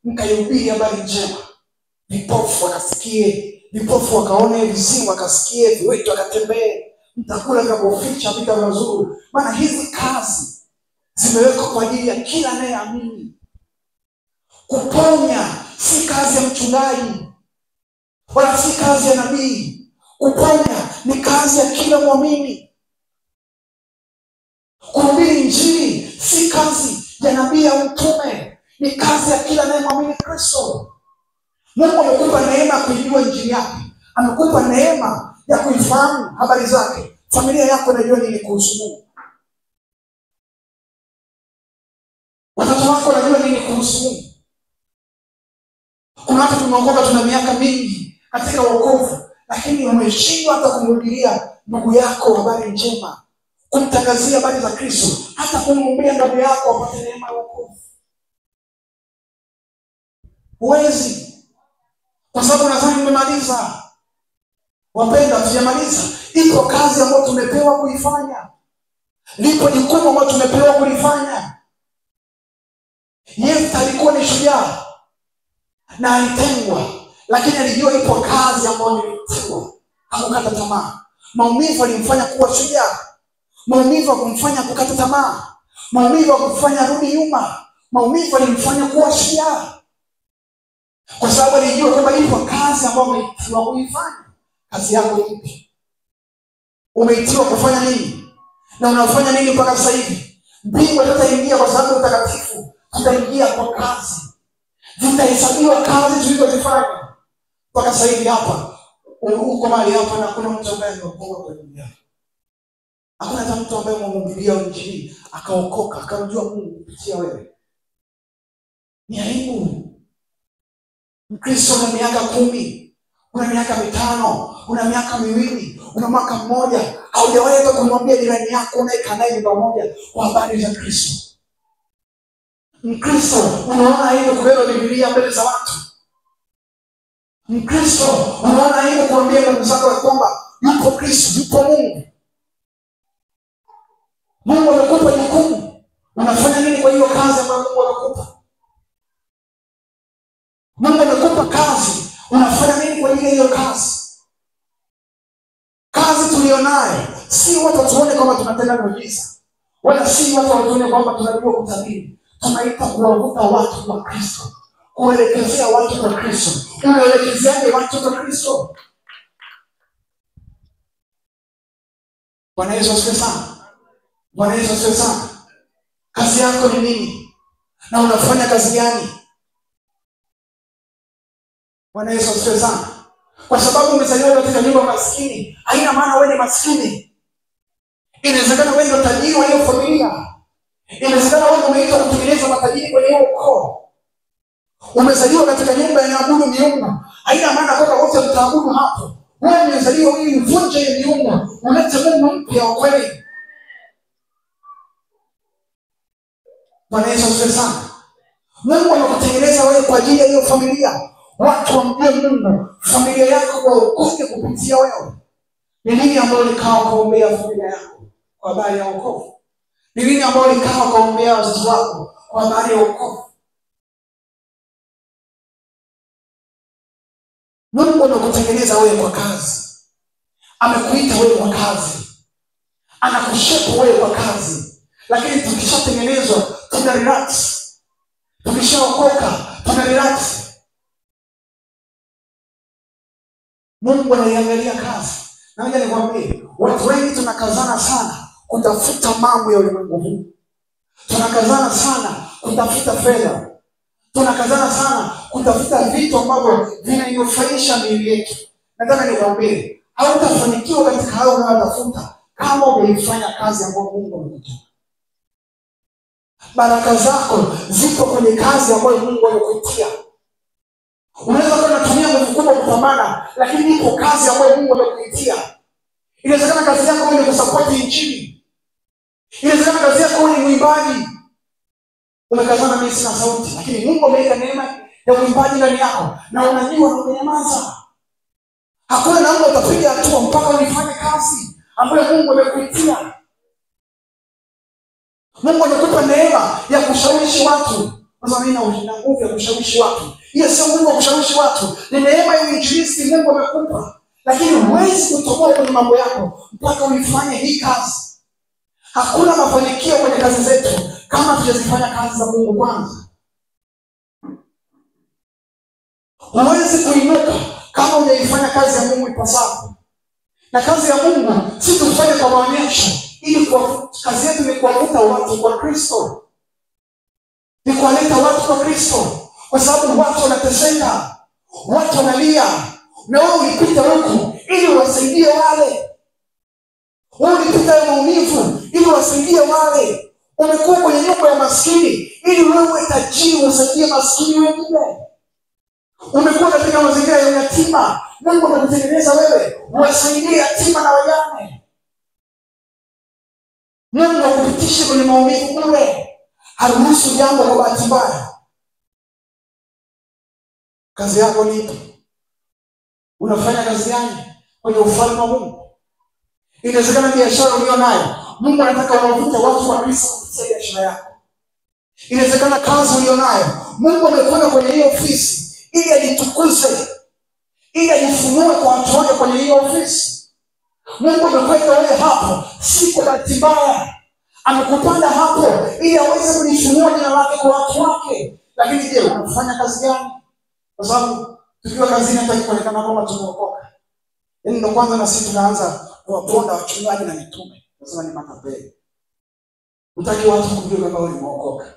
mkaihubiri habari njema. Vipofu wakasikie, vipofu wakaone, viziwi wakasikie, viwete wakatembee, mtakula vya kuficha vita vizuri. Maana hizi kazi zimewekwa kwa ajili ya kila anayeamini. Kuponya si kazi ya mchungaji wala si kazi ya nabii. Kuponya ni kazi ya kila muamini. Kuhubiri injili si kazi ya nabii au mtume, ni kazi ya kila anayemwamini Kristo. Mungu amekupa neema ya kuijua injili yake. Amekupa neema ya kuifahamu habari zake. Familia yako inajua nini kuhusu Mungu. Watoto wako wanajua nini kuhusu Mungu. Kuna watu tumeokoka tuna miaka mingi katika wokovu, lakini umeshindwa hata kumhubiria ndugu yako habari njema, kumtangazia habari za Kristo, hata kumwombea ndugu yako apate neema ya wokovu. Huwezi. Kwa sababu nadhani umemaliza. Wapenda, tujamaliza. Ipo kazi ambayo tumepewa kuifanya. Lipo jukumu ambalo tumepewa kulifanya. Yesu alikuwa ni shujaa na alitengwa, lakini alijua ipo kazi ambayo ilitiwa. Hakukata tamaa. Maumivu alimfanya kuwa shujaa. Maumivu alimfanya kukata tamaa. Maumivu alimfanya rudi nyuma. Maumivu alimfanya kuwa shujaa. Kwa sababu alijua kwamba ipo kazi ambayo umeitiwa kuifanya. Kazi yako ipi? Umeitiwa kufanya nini? Na unafanya nini mpaka sasa hivi? Mbingu hataingia kwa sababu utakatifu. Tutaingia kwa kazi. zitahesabiwa kazi tulizozifanya. Mpaka sasa hivi hapa uko mahali hapa na kuna mtu ambaye ameokoka kwa dunia. Hakuna hata mtu ambaye mhubiri injili akaokoka akamjua Mungu kupitia wewe. Ni aibu. Mkristo na miaka 10, una miaka 5, una miaka 2, una mwaka mmoja, haujawahi kumwambia jirani yako unayekaa naye nyumba moja kwa habari za Kristo. Mkristo unaona aibu kubeba Biblia mbele za watu. Mkristo unaona aibu kuambia ndugu zako kwamba yupo Kristo, yupo Mungu. Mungu amekupa jukumu. Unafanya nini kwa hiyo kazi ambayo Mungu amekupa? Mungu amekupa kazi. Unafanya nini kwa hiyo kazi? Kazi tulionayo si watu tuone kwamba tunatenda miujiza, wala si watu tuone kwamba tunajua kutabiri. Tunaita kuwavuta watu kwa Kristo, kuelekezea watu kwa Kristo. Unaelekezeaje watu kwa Kristo? Bwana Yesu asifiwe sana. Bwana Yesu asifiwe sana. Kazi yako ni nini? Na unafanya kazi gani? Bwana Yesu asifiwe sana. Kwa sababu umezaliwa katika nyumba maskini, haina maana wewe ni maskini. Inawezekana wewe ndio tajiri wa hiyo familia. Inawezekana wewe umeitwa kutengeneza matajiri kwenye hiyo ukoo. Umezaliwa katika nyumba inayoabudu miungu, haina maana kwamba wote mtaabudu hapo. Wewe umezaliwa ili uvunje hiyo miungu, ulete Mungu mpya wa kweli. Bwana Yesu asifiwe sana. Mungu anakutengeneza wewe kwa ajili ya hiyo familia. Watu wamjue Mungu, familia yako waokoke kupitia wewe. Ni nini ambayo ulikao kuombea familia yako kwa habari ya wokovu? Ni nini ambayo ulikao kuombea wazazi wako kwa habari ya wokovu? Mungu anakutengeneza wewe kwa kazi. Amekuita wewe kwa kazi. Anakushape wewe kwa kazi. Lakini tukishatengenezwa tuna relax. Tukishaokoka tuna relax. Mungu anaiangalia kazi. Na ngoja nikwambie, watu wengi tunakazana sana kutafuta mambo ya ulimwengu huu. Tunakazana sana kutafuta fedha. Tunakazana sana kutafuta vitu ambavyo vinainufaisha miili yetu. Nataka nikwambie, hautafanikiwa katika hayo unayotafuta kama umeifanya kazi ambayo Mungu amekupa. Baraka zako zipo kwenye kazi ambayo Mungu amekuitia. Unaweza kuwa unatumia nguvu kubwa kupambana, lakini ipo kazi ambayo Mungu amekuitia. Inawezekana kazi yako ni kusapoti injili. Inawezekana kazi yako ni mwimbaji. Umekazana mimi sina sauti, lakini Mungu ameweka neema ya uimbaji ndani yako na unajua unanyamaza. Hakuna namna utapiga hatua mpaka unifanye kazi ambayo Mungu amekuitia. Mungu amekupa neema ya kushawishi watu. Sasa mimi na nguvu ya kushawishi watu. Hiyo sio nguvu ya kushawishi watu, ni neema ya injilisti Mungu amekupa. Lakini huwezi kutoboa kwenye mambo yako mpaka uifanye hii kazi. Hakuna mafanikio kwenye kazi zetu kama tujazifanya kazi za Mungu kwanza. Huwezi kuinuka kama hujaifanya kazi ya Mungu ipasavyo. Na kazi ya Mungu si tufanye kwa maonyesho, ili kazi yetu ni kuwavuta watu kwa Kristo. Ni kuwaleta watu kwa Kristo. Kwa sababu watu wanateseka, watu wanalia, na wewe ulipita huku ili uwasaidie wale. Wewe ulipita maumivu ili uwasaidie wale. Umekuwa kwenye nyumba ya maskini ili wewe tajiri usaidie maskini wengine. Umekuwa katika mazingira ya yatima, Mungu anakutengeneza wewe uwasaidie yatima na wajane. Mungu akupitishe kwenye maumivu bure. Haruhusu jambo kwa bahati mbaya. Kazi yako ni ipi? Unafanya kazi gani kwenye ufalme wa Mungu? Inawezekana biashara uliyo nayo, Mungu anataka uwavute watu wa Kristo kupitia biashara yako. Inawezekana kazi uliyo nayo, Mungu amekuweka kwenye hiyo ofisi ili ajitukuze, ili ajifunue kwa watu wake kwenye hiyo ofisi. Mungu amekuweka wewe hapo si kwa bahati mbaya. Amekupanda hapo ili aweze kulifunua jina lake kwa watu wake. Lakini je, unafanya kazi gani? Kwa sababu tukiwa kazini hata kuonekana kwamba tumeokoka. Yaani ndio kwanza na sisi tunaanza kuwaponda wachungaji na mitume. Nasema ni matapeli. Utaki watu kujua kwamba wewe umeokoka.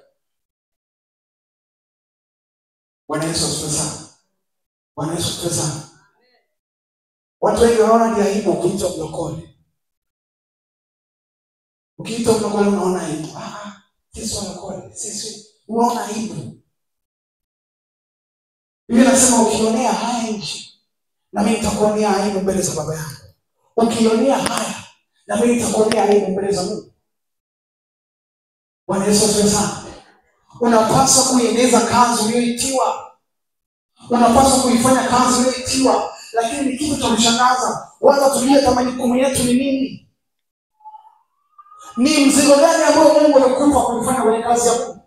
Bwana Yesu asifiwe sana. Bwana Yesu asifiwe sana. Watu wengi wanaona ni aibu kuitwa mlokole. Ukiitwa mlokole unaona aibu. Sisi mlokole, sisi unaona aibu. Biblia inasema ukionea haya nchi, na mimi nitakuonea aibu mbele za Baba yako. Ukionea haya, na mimi nitakuonea aibu mbele za Mungu. Bwana Yesu asifiwe sana. Unapaswa kueneza kazi uliyoitiwa. Unapaswa kuifanya kazi uliyoitiwa. Lakini ni kitu cha kushangaza, watu tulie kama jukumu yetu ni nini? Ni mzigo gani ambao Mungu amekupa kuifanya kwenye kazi ya Mungu?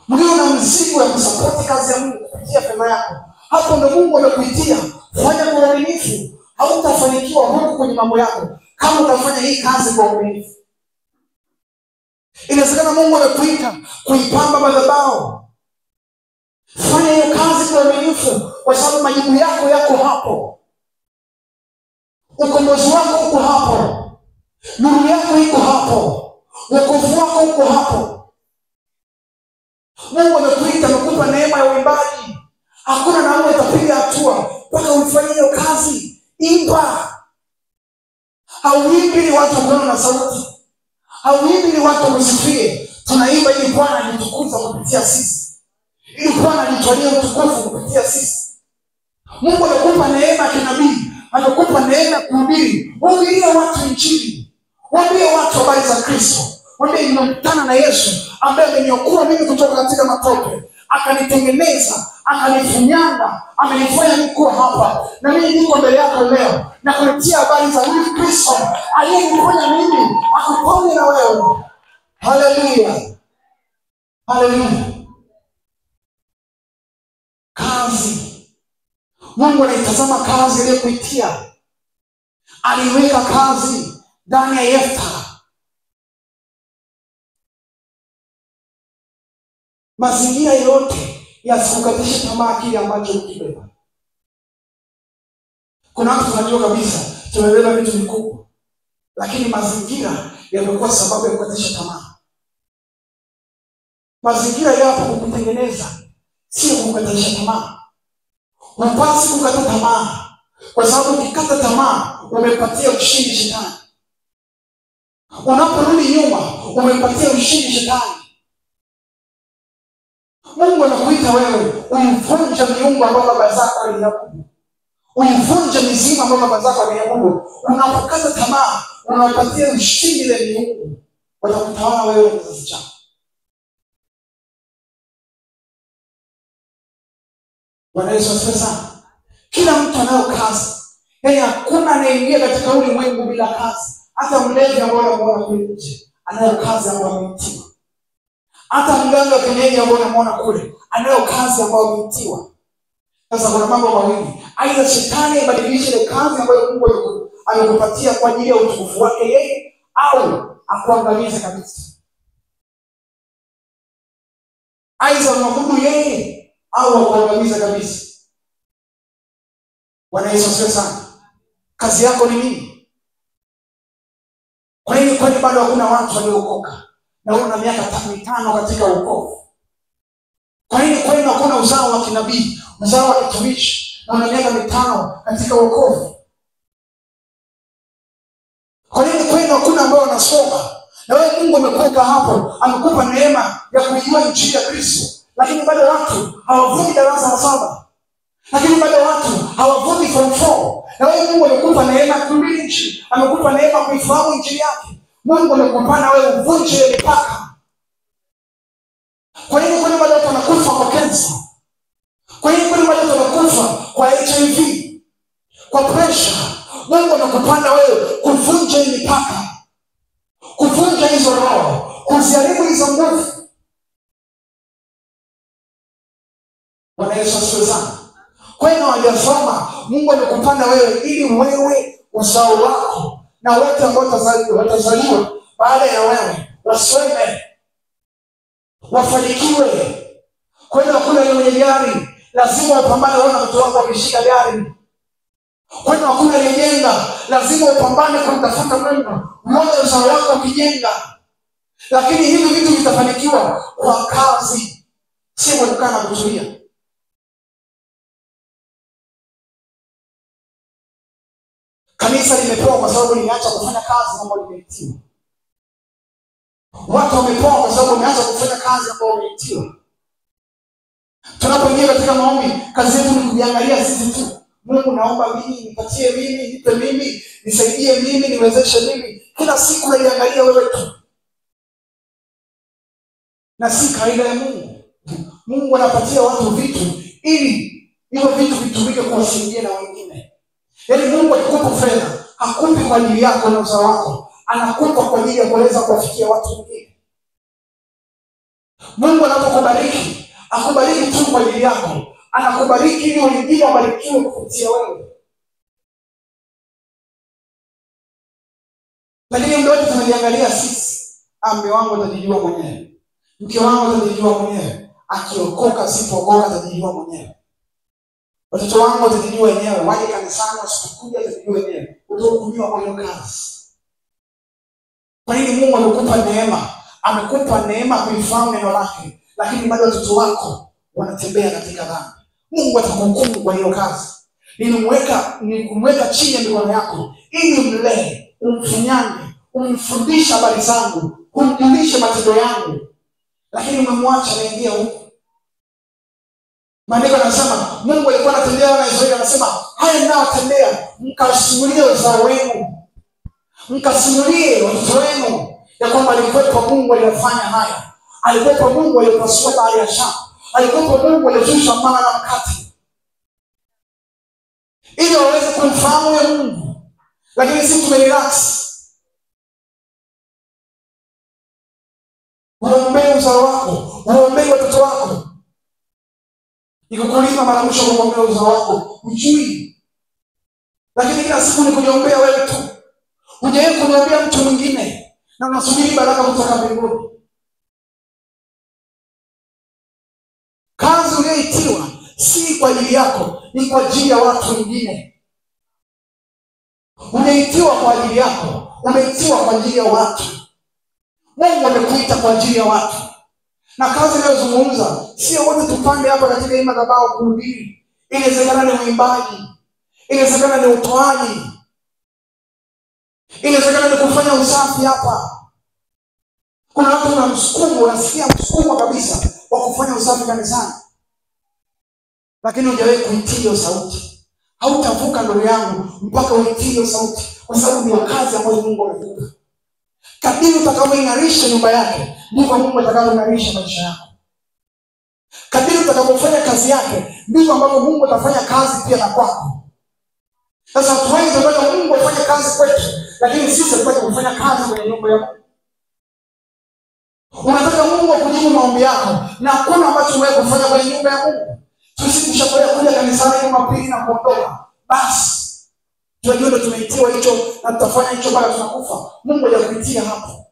Mlio na mzigo ya kusapoti kazi ya Mungu kupitia fedha yako. Hapo ndio Mungu amekuitia. Fanya kwa uaminifu. Hautafanikiwa huko kwenye mambo yako kama utafanya hii kazi kwa uaminifu. Inawezekana Mungu amekuita kuipamba madhabahu. Fanya hiyo kazi kwa uaminifu, kwa sababu majibu yako yako hapo. Ukombozi wako uko hapo. Nuru yako iko hapo. Wokovu wako uko hapo. Mungu amekuita, amekupa neema ya uimbaji. Hakuna namna utapiga hatua mpaka uifanye hiyo kazi. Imba. Hauimbi ni watu kuona na sauti. Hauimbi ni watu kusifie. Tunaimba ili Bwana ajitukuze kupitia sisi. Ili Bwana ajitwalie utukufu kupitia sisi. Mungu amekupa neema ya kinabii, amekupa neema ya kuhubiri. Wahubirie watu injili. Waambie watu habari za Kristo. Waambie nimekutana na Yesu ambaye ameniokoa mimi kutoka katika matope, akanitengeneza, akanifunyanga, amenifanya niko hapa. Na mimi niko mbele yako leo na kuletea habari za huyu Kristo aliyeniponya mimi, akuponye na wewe. Haleluya. Haleluya. Kazi. Mungu anaitazama kazi aliyokuitia. Aliweka kazi ndani ya Yefta. Mazingira yote yasikukatishe tamaa kile ambacho ukibeba. Kuna watu tunajua kabisa tumebeba vitu vikubwa, lakini mazingira yamekuwa sababu ya kukatisha tamaa. Mazingira yapo kukutengeneza, sio kukatisha tamaa. Unapaswa kukata tamaa, kwa sababu ukikata tamaa umepatia ushindi shetani. Unaporudi nyuma umepatia ushindi shetani. Mungu anakuita wewe uivunje miungu ambayo baba zako waliabudu. Uivunje mizimu ambayo baba zako waliabudu. Unapokata tamaa unapatia ushindi ile miungu. Watakutawala wewe na kizazi chako. Bwana Yesu asifiwe sana. Kila mtu anayo kazi. Yaani hakuna anayeingia katika ulimwengu bila kazi. Hata mlevi ambaye anamuona kule nje anayo kazi ambayo ameitiwa. Hata mganga kienyeji ambaye anamuona kule anayo kazi ambayo ameitiwa. Sasa kuna mambo mawili. Aidha shetani ibadilishe ile kazi ambayo Mungu amekupatia kwa ajili ya utukufu wake yeye, au akuangamize kabisa. Aidha unaabudu yeye au akuangamize kabisa. Bwana Yesu asifiwe sana. Kazi yako ni nini? Kwa nini bado hakuna watu waliokoka? Na una miaka 5 katika wokovu. Kwa nini hakuna uzao wa kinabii, uzao wa kitumishi, na una miaka 5 katika wokovu? Kwa nini hakuna ambao wanasoma? Na wewe Mungu amekuweka hapo, amekupa neema ya kujua injili ya Kristo, lakini bado watu hawavuki darasa la 7. Lakini bado watu hawavuki form 4. Na wewe Mungu amekupa neema ya kuhubiri injili, amekupa neema ya kuifahamu injili yake. Mungu amekupa na wewe uvunje ile mipaka. Kwa nini bado watu wanakufa kwa kansa? Kwa nini bado watu wanakufa kwa HIV, kwa pressure? Mungu amekupa na wewe kuvunja ile mipaka, kuvunja hizo roho, kuziharibu hizo nguvu. Bwana Yesu asifiwe sana. Kwa hiyo hawajasoma, Mungu amekupanda wewe ili wewe, uzao wako na wote ambao watazaliwa baada ya wewe wasome, wafanikiwe. Kwa hiyo hakuna yule mwenye gari lazima upambane waone watoto wako wakishika gari. Kwa hiyo hakuna aliyejenga lazima upambane kumtafuta Mungu uone uzao wako ukijenga. Lakini hivi vitu vitafanikiwa kwa kazi, si kwa kukaa na kutulia. Kanisa limepoa kwa sababu limeacha kufanya kazi ambayo limeitiwa. Watu wamepoa kwa sababu wameacha kufanya kazi ambayo wameitiwa. Tunapoingia katika maombi, kazi yetu ni kujiangalia sisi tu. Mungu, naomba mimi, nipatie mimi, nipe mimi, nisaidie mimi, niwezeshe mimi. Kila siku unajiangalia wewe tu. Na si kaida ya Mungu. Mungu anapatia watu vitu ili hivyo vitu vitumike kuwasaidia na wengine. Yaani Mungu akikupa fedha, hakupi kwa ajili yako na uzao wako. Anakupa kwa ajili ya kuweza kuwafikia watu wengine. Mungu anapokubariki, akubariki tu kwa ajili yako. Anakubariki ili wengine wabarikiwe kupitia wewe. Lakini ndio tunajiangalia sisi. Mume wangu atajijua mwenyewe. Mke wangu atajijua mwenyewe. Akiokoka sipookoka atajijua mwenyewe. Watoto wangu watajijua wenyewe. Waje kanisani wasipokuja atajijua wenyewe. Utahukumiwa kwa hiyo kazi. Kwa nini Mungu amekupa neema? Amekupa neema kuifahamu neno lake, lakini bado watoto wako wanatembea katika dhambi. Mungu atakuhukumu kwa hiyo kazi. Nilimweka chini ya mikono yako ili umlee, umfunyange, umfundishe habari zangu, umjulishe matendo yangu. Lakini umemwacha anaingia huko. Maandiko yanasema Mungu alikuwa anatendea wana Israeli, anasema haya ninayotendea mkasimulie uzao wenu. Mkasimulie watoto wenu ya kwamba alikuwepo Mungu aliyofanya haya. Alikuwepo Mungu aliyopasua bahari ya Shamu. Alikuwepo Mungu aliyeshusha mana na mkate. Ili waweze kumfahamu ya Mungu. Lakini sisi tumerelax. Uombee uzao wako. Uombee watoto wako. Nikukuuliza mara mwisho kuombea uzao wako. Hujui. Lakini kila siku ni kujiombea wewe tu. Hujawahi kumwombea mtu mwingine. Na unasubiri baraka kutoka mbinguni. Kazi uliyoitiwa si kwa ajili yako, ni kwa ajili ya watu wengine. Umeitiwa kwa ajili yako, umeitiwa kwa ajili ya watu. Mungu amekuita kwa ajili ya watu. Na kazi inayozungumza, sio wote tupande hapa katika hii madhabahu kuhubiri. Inawezekana ni uimbaji, inawezekana ni utoaji, inawezekana ni kufanya usafi hapa. Kuna watu wana msukumo, unasikia msukumo kabisa wa kufanya usafi kanisani. Lakini hujawahi kuitii hiyo sauti. Hautavuka ndoto yangu mpaka uitie hiyo sauti, kwa sababu ndio kazi ambayo Mungu amekupa. Kadiri utakavyoing'arisha nyumba yake, ndivyo Mungu atakavyoing'arisha maisha yako. Kadiri utakavyofanya kazi yake, ndivyo ambavyo Mungu atafanya kazi pia na kwako. Sasa watu wengi wanataka Mungu afanye kazi kwetu, lakini sisi tunataka kufanya kazi kwenye nyumba ya Mungu. Unataka Mungu akujibu maombi yako, na hakuna ambacho wewe kufanya kwenye nyumba ya Mungu. Tusikushapelea kuja kanisani Jumapili na kuondoka. Basi tunajua ndio tumeitiwa hicho na tutafanya hicho mpaka tunakufa. Mungu hajakuitia hapo.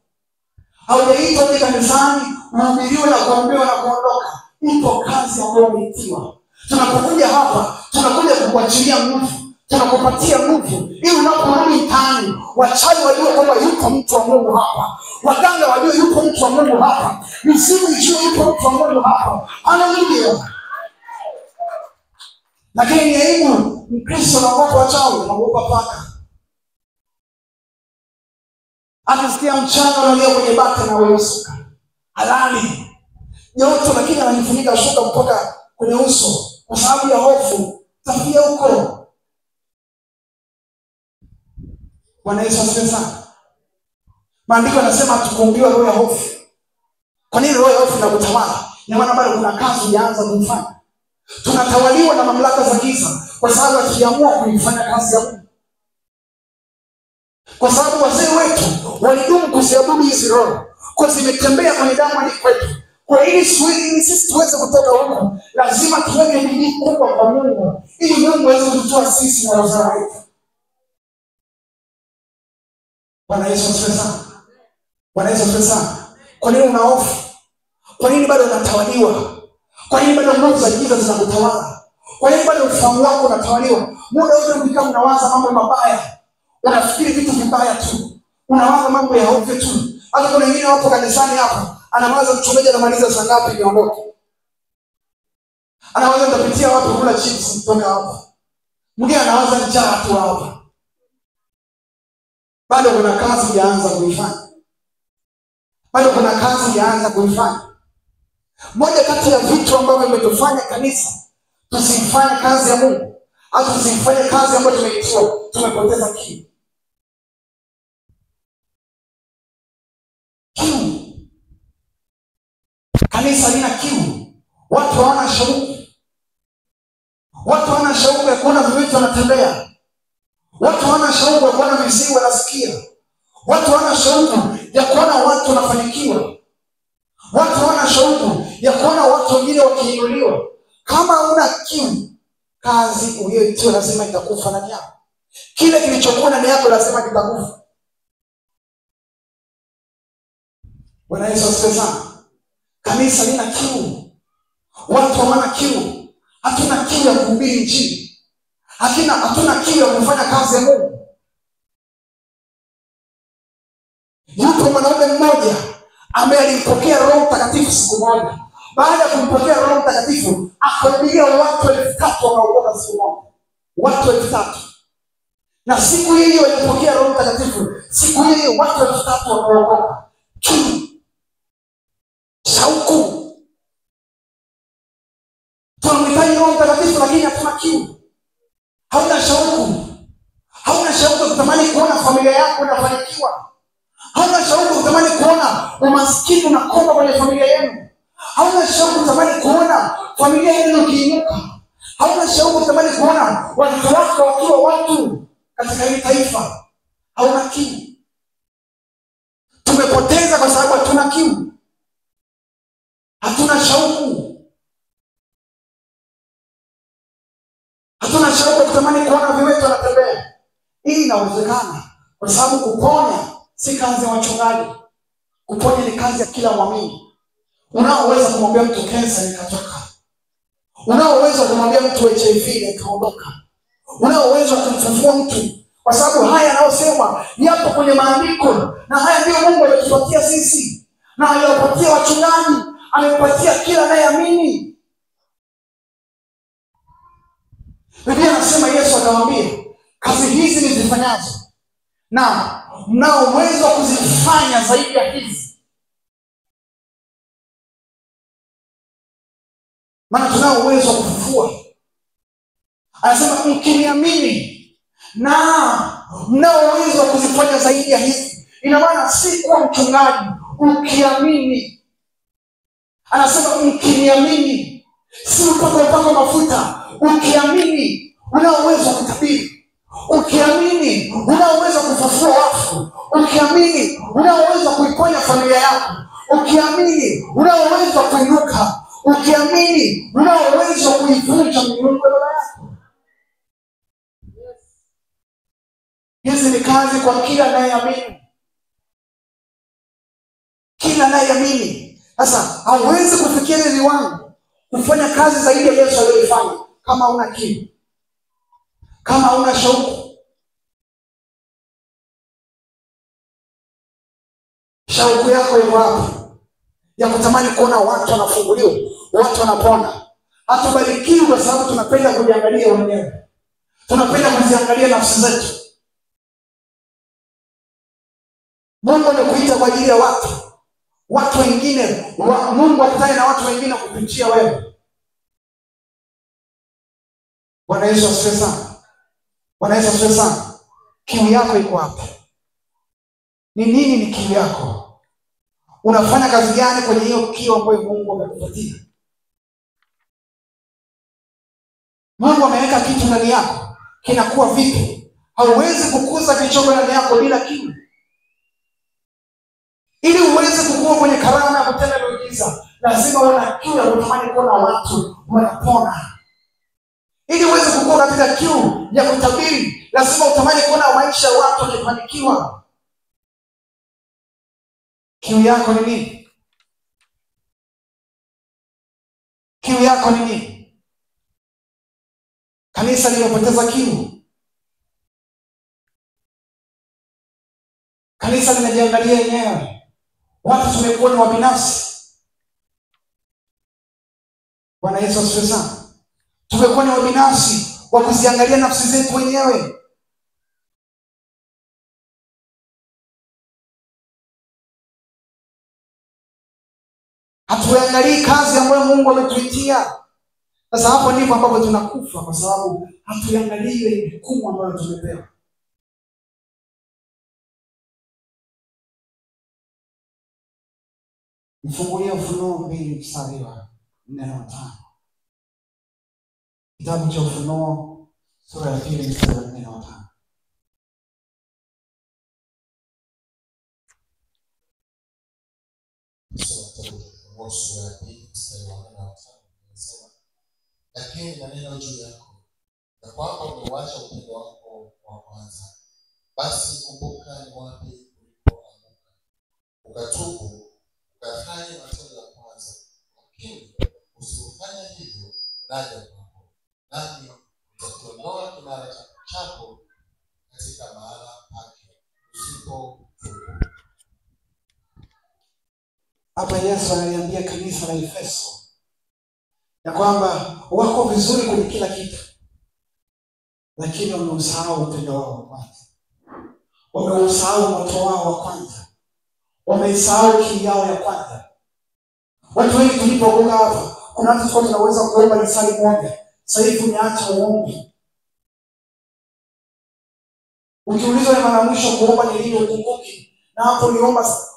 Haujaitwa kuja kanisani uhubiriwe na kuombewa na kuondoka. Ipo kazi ambayo umeitiwa. Tunapokuja hapa, tunakuja kukuachilia nguvu, tunakupatia nguvu ili unaporudi mtaani wachawi wajue kwamba yupo mtu wa Mungu hapa. Waganga wajue yupo mtu wa Mungu hapa. Mizimu ijue yupo mtu wa Mungu hapa. Haleluya. Lakini ni aibu Mkristo anaogopa wachawi, anaogopa paka. Akisikia mchana analia kwenye bata na weusuka. Halali. Joto lakini anajifunika shuka mpaka kwenye uso kwa sababu ya hofu. Tafia huko. Bwana Yesu asifiwe sana. Maandiko yanasema tukuumbiwa roho ya hofu. Kwa nini roho ya hofu inakutawala? Ni maana bado kuna kazi hujaanza kufanya. Tunatawaliwa na mamlaka za giza kwa sababu hatujaamua kuifanya kazi ya Mungu. Kwa sababu wazee wetu walidumu kuziabudu hizi roho, kwa zimetembea kwenye damu hadi kwetu. Kwa ili sisi tuweze kutoka huko, lazima tuweke bidii kubwa kwa Mungu ili Mungu aweze kututoa sisi na wazao wetu. Bwana Yesu asifiwe sana. Bwana Yesu asifiwe sana. Kwa nini una hofu? Kwa nini bado unatawaliwa? Kwa nini bado nguvu za giza zinakutawala? Kwa nini bado ufahamu wako unatawaliwa? Muda wote ukikaa unawaza mambo mabaya. Unafikiri vitu vibaya tu. Unawaza mambo ya ovyo tu. Hata kuna wengine wapo kanisani hapa, anawaza mchungaji anamaliza saa ngapi niondoke. Anawaza nitapitia wapi kula chips kutoka hapa. Mwingine anawaza njaa tu hapa. bado kuna kazi hujaanza kuifanya. Bado kuna kazi hujaanza kuifanya. Moja kati ya vitu ambavyo vimetufanya kanisa tusifanye kazi ya Mungu, au tusifanye kazi ambayo tumeitiwa, tumepoteza kiu. Kiu. Kanisa lina kiu. Watu hawana shauku. Watu hawana shauku ya kuona vitu wanatembea. Watu hawana shauku ya kuona mizimu wanasikia. Watu hawana shauku ya kuona watu wanafanikiwa. Watu hawana shauku ya kuona watu wengine wakiinuliwa. Kama una kiu, kazi uliyoitiwa lazima itakufa ndani yako. Kile kilichokuwa ndani yako lazima kitakufa. Bwana Yesu asifiwe sana. Kanisa lina kiu. Watu hawana kiu. Hatuna kiu ya kuhubiri Injili. Hatuna kiu ya kufanya kazi ya Mungu. Yupo mwanaume mmoja ambaye alimpokea Roho Mtakatifu siku moja. Baada ya kumpokea Roho Mtakatifu, akahubiria watu 3,000 wakaokoka siku moja. Watu 3,000. Na siku hiyo alipokea Roho Mtakatifu, siku hiyo watu 3,000 wakaokoka. Kiu. Shauku. Tunamhitaji Roho Mtakatifu lakini hatuna kiu. Hauna shauku. Hauna shauku kutamani kuona familia yako inafanikiwa. Hauna shauku kutamani kuona umaskini unakoma kwenye familia yenu. Hauna shauku kutamani kuona familia yenu ikiinuka. Hauna shauku kutamani kuona watoto wako wakiwa watu katika hili taifa. Hauna kiu. Tumepoteza kwa sababu hatuna kiu. Hatuna shauku. Hatuna shauku kutamani kuona viwete wanatembea. Hii inawezekana kwa sababu kuponya si kazi ya wachungaji. Kuponya ni kazi ya kila mwamini. Unaoweza kumwambia mtu kansa ikatoka. Unaoweza kumwambia mtu HIV ikaondoka. Unaoweza kumfufua mtu. Kwa sababu haya yanayosema yapo kwenye maandiko, na haya ndio Mungu aliyotupatia sisi. Na aliyopatia wachungaji, amepatia kila anayeamini. Biblia inasema Yesu akamwambia, kazi hizi nizifanyazo, na mnao uwezo wa kuzifanya zaidi ya hizi. Maana tunao uwezo wa kufufua. Anasema mkiniamini, na mnao uwezo wa kuzifanya zaidi ya hizi. Ina maana si kuwa mchungaji, ukiamini. Anasema mkiniamini, si upako mafuta. Ukiamini, unao uwezo wa kutabiri. Ukiamini, unao uwezo wa kufufua wafu. Ukiamini, unao uwezo wa kuiponya familia yako. Ukiamini, unao uwezo wa kuinuka. Ukiamini, unao uwezo wa kuivunja miungu ya baba yako. Hizi ni kazi kwa kila anayeamini. Kila anayeamini. Sasa hauwezi kufikia ile viwango kufanya kazi zaidi ya Yesu aliyofanya kama una kiu. Kama una shauku. Shauku yako iko wapi? Ya kutamani kuona watu wanafunguliwa, watu wanapona. Hatubarikiwi kwa sababu tunapenda kujiangalia wenyewe. Tunapenda kuziangalia nafsi zetu. Mungu amekuita kwa ajili ya watu wengine. Mungu akutane na watu wengine kupitia wewe. Bwana Yesu asifiwe sana. Bwana Yesu asifiwe sana. Kiu yako iko wapi? Ni nini ni kiu yako? Unafanya kazi gani kwenye hiyo kiu ambayo Mungu amekupatia? Mungu ameweka kitu ndani yako, kinakuwa vipi? Hauwezi kukuza kilichoko ndani yako bila kiu. Ili uweze kukua kwenye karama ya kutenda miujiza, lazima uwe na kiu ya kutamani kuona watu wanapona. Ili uweze kukua katika kiu ya kutabiri, lazima utamani kuona maisha ya watu wakifanikiwa. Kiu yako ni nini? Kiu yako ni nini? Kanisa limepoteza kiu. Kanisa linajiangalia yenyewe. Watu tumekuwa ni wabinafsi. Bwana Yesu asifiwe sana. Tumekuwa ni wabinafsi wa kuziangalia nafsi zetu wenyewe. Hatuangalii kazi ambayo Mungu ametuitia. Sasa hapo ndipo ambapo tunakufa, kwa sababu hatuangalii ile jukumu ambayo tumepewa. Mfungulie Ufunuo 2 mstari wa 4 na 5. Kitabu cha Ufunuo sura ya 2 mstari wa 4 na 5. Sura ya 2 mstari wa 4 na 5 inasema, lakini nanena juu yako na kwamba umeuacha upendo wako wa kwanza. Basi kumbuka ni wapi ulipoanguka, ukatubu, ukafanya matendo ya kwanza. Lakini usipofanya hivyo, naja kwako, nami nitakiondoa kinara chako katika mahala pake, usipotubu. Hapa Yesu analiambia kanisa la Efeso ya kwamba wako vizuri kwenye kila kitu, lakini wameusahau upendo wao wa kwanza. Wameusahau moto wao wa kwanza. Wameisahau kiu yao ya kwanza. Watu wengi tulipokuwa hapa, kuna watu tulikuwa tunaweza kuomba lisali moja, sasa hivi tumeacha uombi. Ukiulizwa ni mara mwisho kuomba ni lini, ukumbuki. Na hapo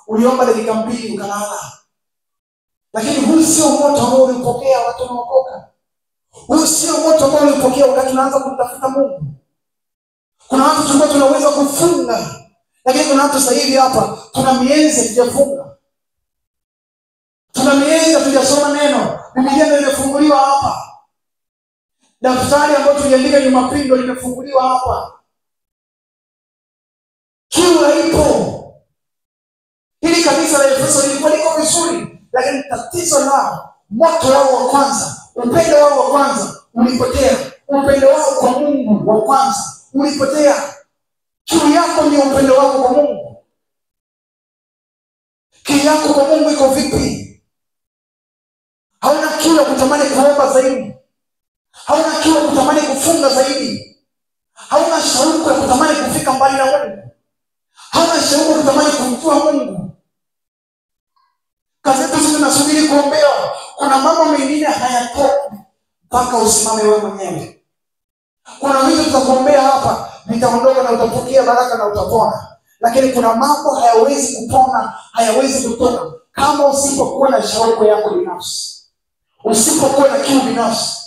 uliomba dakika 2 ukalala. Lakini huu sio moto ambao ulipokea watu wanaokoka. Huu sio moto ambao ulipokea wakati tunaanza kumtafuta Mungu. Kuna watu tulikuwa tunaweza kufunga, lakini kuna watu sasa hivi hapa tuna miezi hatujafunga. Tuna miezi hatujasoma neno. Biblia ndio imefunguliwa hapa. Daftari ambalo tuliandika Jumapili ndio limefunguliwa hapa. Kiu haipo. Hili kanisa la Efeso lilikuwa liko vizuri, lakini tatizo lao, moto wao wa kwanza, upendo wao wa kwanza ulipotea. Upendo wao kwa Mungu wa kwanza ulipotea. Kiu yako ni upendo wako kwa Mungu. Kiu yako kwa Mungu iko vipi? Hauna kiu ya kutamani kuomba zaidi. Hauna kiu ya kutamani kufunga zaidi. Hauna shauku ya kutamani kufika mbali na Mungu. Hauna shauku ya kutamani kumjua Mungu. Kazi yetu sisi tunasubiri kuombewa. Kuna mambo mengine hayatoki mpaka usimame wewe mwenyewe. Kuna vitu tutakuombea hapa, vitaondoka na utapokea baraka na utapona. Lakini kuna mambo hayawezi kupona, hayawezi kutoka kama usipokuwa na shauku yako binafsi. Usipokuwa na kiu binafsi.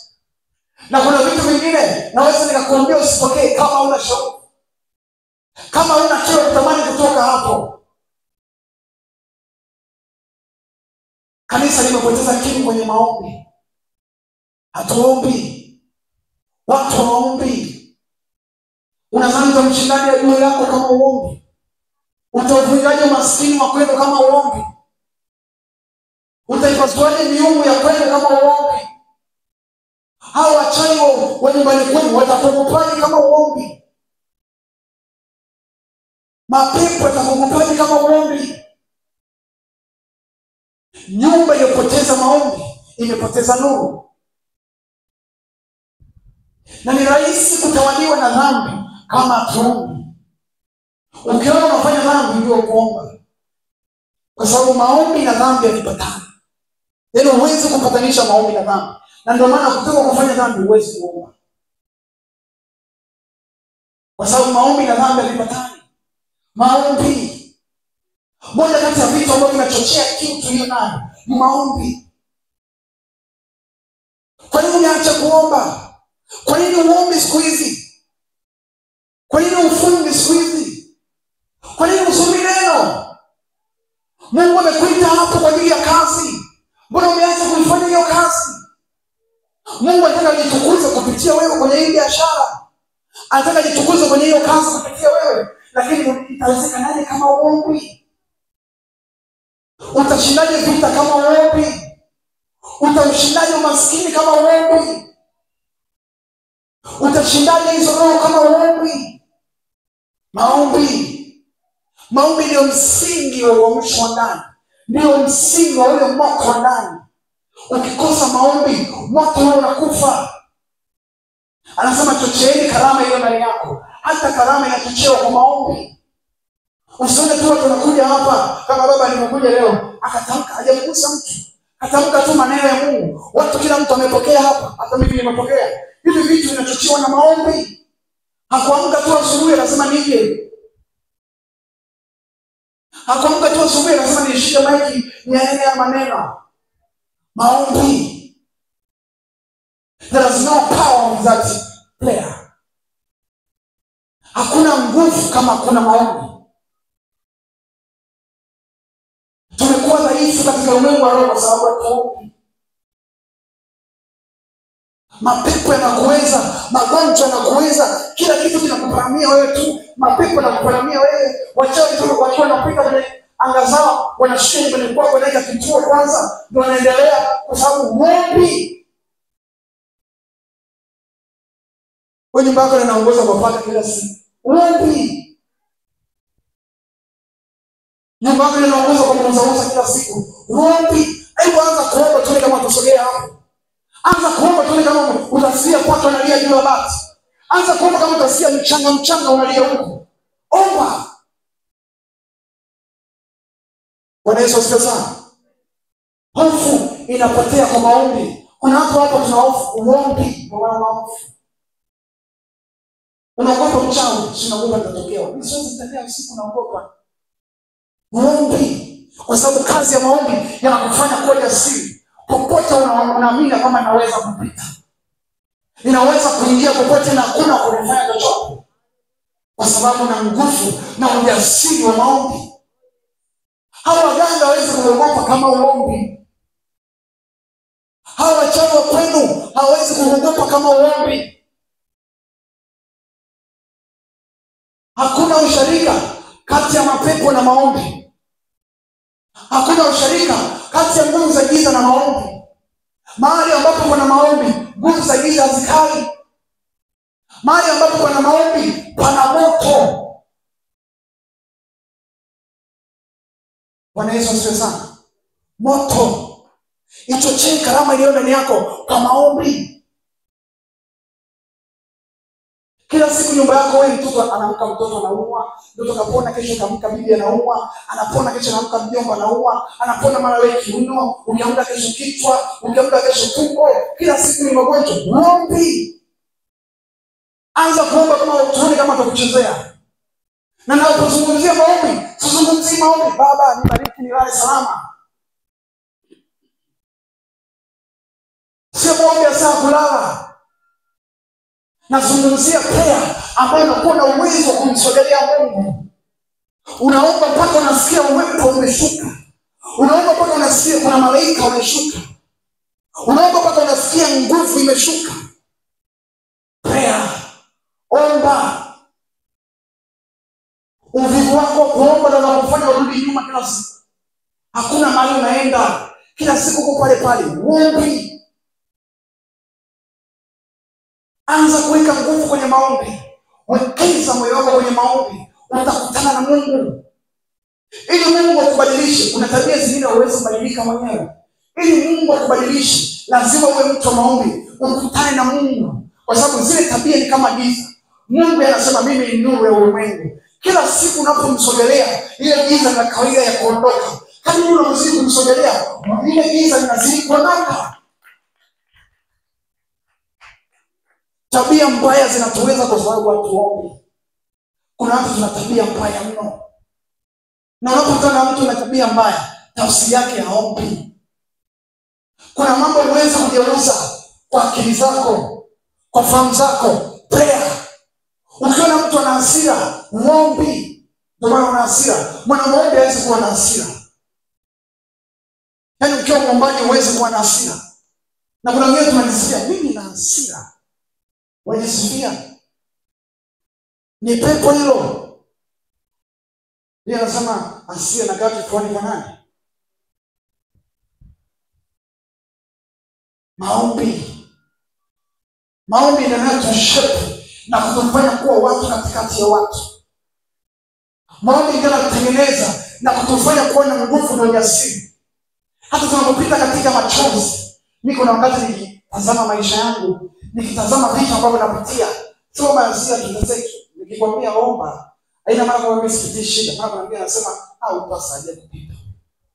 Na kuna vitu vingine naweza nikakuombea usipokee kama una shauku. Kama una kiu kutamani kutoka hapo. Kanisa limepoteza kiu kwenye maombi. Hatuombi. Watu hawaombi. Unadhani utamshindaje adui yako kama uombi? Utavunjaje maskini wa kwenu kama uombi? Utaipasuaje miungu ya kwenu kama uombi? Hao wachawi wa nyumbani kwenu watakuogopaje kama uombi? Mapepo yatakuogopaje kama uombi? Nyumba iliyopoteza maombi imepoteza nuru. Na ni rahisi kutawaliwa na dhambi kama hatuombi. Ukiona unafanya dhambi ndio kuomba. Kwa sababu maombi na dhambi havipatani. Yaani huwezi kupatanisha maombi na dhambi. Na ndio maana kutoka kufanya dhambi huwezi kuomba. Kwa sababu maombi na dhambi havipatani. Maombi, moja kati ya vitu ambavyo vinachochea kiu tuliyo nayo ni maombi. Kwa nini unaacha kuomba? Kwa nini uombe siku hizi? Kwa nini ufunge siku hizi? Kwa nini usomi neno? Mungu amekuita hapo kwa ajili ya kazi. Mbona umeacha kuifanya hiyo kazi? Mungu anataka ajitukuze kupitia wewe kwenye hii biashara. Anataka ajitukuze kwenye hiyo kazi kupitia wewe. Lakini itawezekanaje kama uombi? Utashindaje vita kama uombi? Utashindaje umaskini kama uombi? Utashindaje hizo roho kama uombi? Maombi ndio msingi wa uamsho wa ndani. Ndio msingi wa ule moto wa ndani. Ukikosa maombi, moto huo unakufa. Anasema chocheeni karama hiyo ndani yako. Hata karama inachochewa kwa maombi. Usione tu watu wanakuja hapa kama baba alivyokuja leo akatamka hajamgusa mtu. Katamka tu maneno ya Mungu. Watu kila mtu amepokea hapa, hata mimi nimepokea. Hivi vitu vinachochewa na maombi. Hakuamka tu asubuhi anasema nije. Hakuamka tu asubuhi anasema nishike maiki nianene ya maneno. Maombi. There is no power in that prayer. Hakuna nguvu kama kuna maombi. Tumekuwa dhaifu katika ulimwengu wa roho kwa sababu ya maombi. Mapepo yanakuweza, magonjwa yanakuweza, kila kitu kinakuparamia wewe tu. Mapepo yanakuparamia wewe. Wachawi tu wakiwa wanapita kwenye anga zao, wanashuka kwenye kwako, wanaika kituo kwanza, ndio wanaendelea kwa sababu maombi. Wewe nyumba yako inaongoza kwa paka kila siku. Maombi. Nyumba yako inaongoza kwa mzauza kila siku. Maombi. Hebu anza kuomba tuone kama tusogea hapo. Anza kuomba tuone kama utasikia pato analia juu ya bati. Anza kuomba kama utasikia mchanga unalia huko. Omba. Bwana Yesu asifiwe sana. Hofu inapotea kwa maombi. Kuna watu hapa tuna hofu, maombi, kwa hofu. Unaogopa mchawi, sinaogopa nitatokea. Mimi siwezi kutembea usiku naogopa. Maombi. Kwa sababu kazi ya maombi yanakufanya kuwa jasiri. Popote unaamini kama naweza kupita. Ninaweza kuingia popote na hakuna kunifanya chochote. Kwa sababu na nguvu na ujasiri wa maombi. Hawa waganga hawezi kuogopa kama uombi. Hawa wachawi wa kwenu hawezi kuogopa kama uombi. Hakuna ushirika kati ya mapepo na maombi. Hakuna ushirika kati ya nguvu za giza na maombi. Mahali ambapo kuna maombi, nguvu za giza hazikali. Mahali ambapo kuna maombi, pana moto. Bwana Yesu asifiwe sana. Moto. Ichochee karama iliyo ndani yako kwa maombi. Kila siku nyumba yako wewe mtoto anaamka, mtoto anaumwa, mtoto kapona, kesho kaamka bibi anaumwa, anapona kesho anaamka mjomba anaumwa, anapona mara wewe kiuno, ukiamka kesho kichwa, ukiamka kesho tumbo, kila siku ni magonjwa. Maombi. Anza kuomba kama utuone kama utakuchezea. Na ninapozungumzia maombi, tuzungumzie maombi. Baba, nibariki nilale salama. Sio maombi ya saa kulala. Nazungumzia prayer ambayo unakuwa na uwezo wa kumsogelea Mungu. Unaomba mpaka unasikia uwepo umeshuka. Unaomba mpaka unasikia kuna malaika wameshuka. Unaomba mpaka unasikia nguvu imeshuka. Prayer. Omba. Uvivu wako kuomba ndio unakufanya urudi nyuma kila siku. Hakuna mahali unaenda. Kila siku uko pale pale. Ombi. Anza kuweka nguvu kwenye maombi. Wekeza moyo wako kwenye maombi. Utakutana na Mungu. Ili Mungu akubadilishe, kuna tabia zingine huwezi kubadilika mwenyewe. Ili Mungu akubadilishe, lazima uwe mtu wa maombi. Ukutane na Mungu. Kwa sababu zile tabia ni kama giza. Mungu anasema mimi ni nuru ya ulimwengu. Kila siku unapomsogelea, ile giza na kawaida ya kuondoka. Kama unazidi kumsogelea, ile giza linazidi kuondoka. Tabia mbaya zinatuweza kwa sababu hatuombi. Kuna watu tuna tabia mbaya mno. Na unapokutana na mtu na tabia mbaya, tafsiri yake haombi. Kuna mambo unaweza kugeuza kwa akili zako, kwa fahamu zako, prayer. Ukiona mtu ana hasira, muombi. Ndio maana una hasira. Mwana muombi hawezi kuwa na hasira. Yaani ukiwa muombaji huwezi kuwa na hasira. Na kuna wengine tunajisikia mimi na hasira. Wajisikia ni pepo hilo. Yeye anasema hasira na gati kwani kwa nani? Maombi. Maombi yanayotushape na kutufanya kuwa watu katikati ya watu. Maombi yanayotengeneza na kutufanya kuwa na nguvu na ujasiri. Hata tunapopita katika machozi. Mimi kuna wakati nikitazama maisha yangu, nikitazama vitu ambavyo napitia, sio maazia tunateki. Nikikwambia omba, haina maana kwamba mimi sipitii shida. Maana naambia anasema au pasa haja kupita.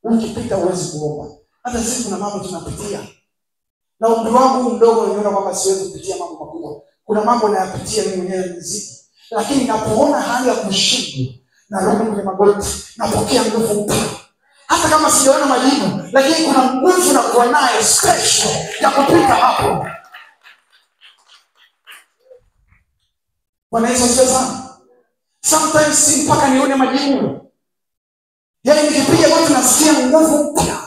Ukipita huwezi kuomba. Hata sisi kuna mambo tunapitia. Na umri wangu mdogo niona kwamba siwezi kupitia mambo makubwa. Kuna mambo nayapitia mimi mwenyewe mziki. Lakini ninapoona hali ya kushindwa, narudi kwenye magoti, napokea nguvu mpya. Hata kama sijaona majibu, lakini kuna nguvu na kuwa nayo special ya kupita hapo. Bwana Yesu asifiwe sana. Sometimes si mpaka nione majibu. Yaani nikipiga magoti nasikia nguvu mpya.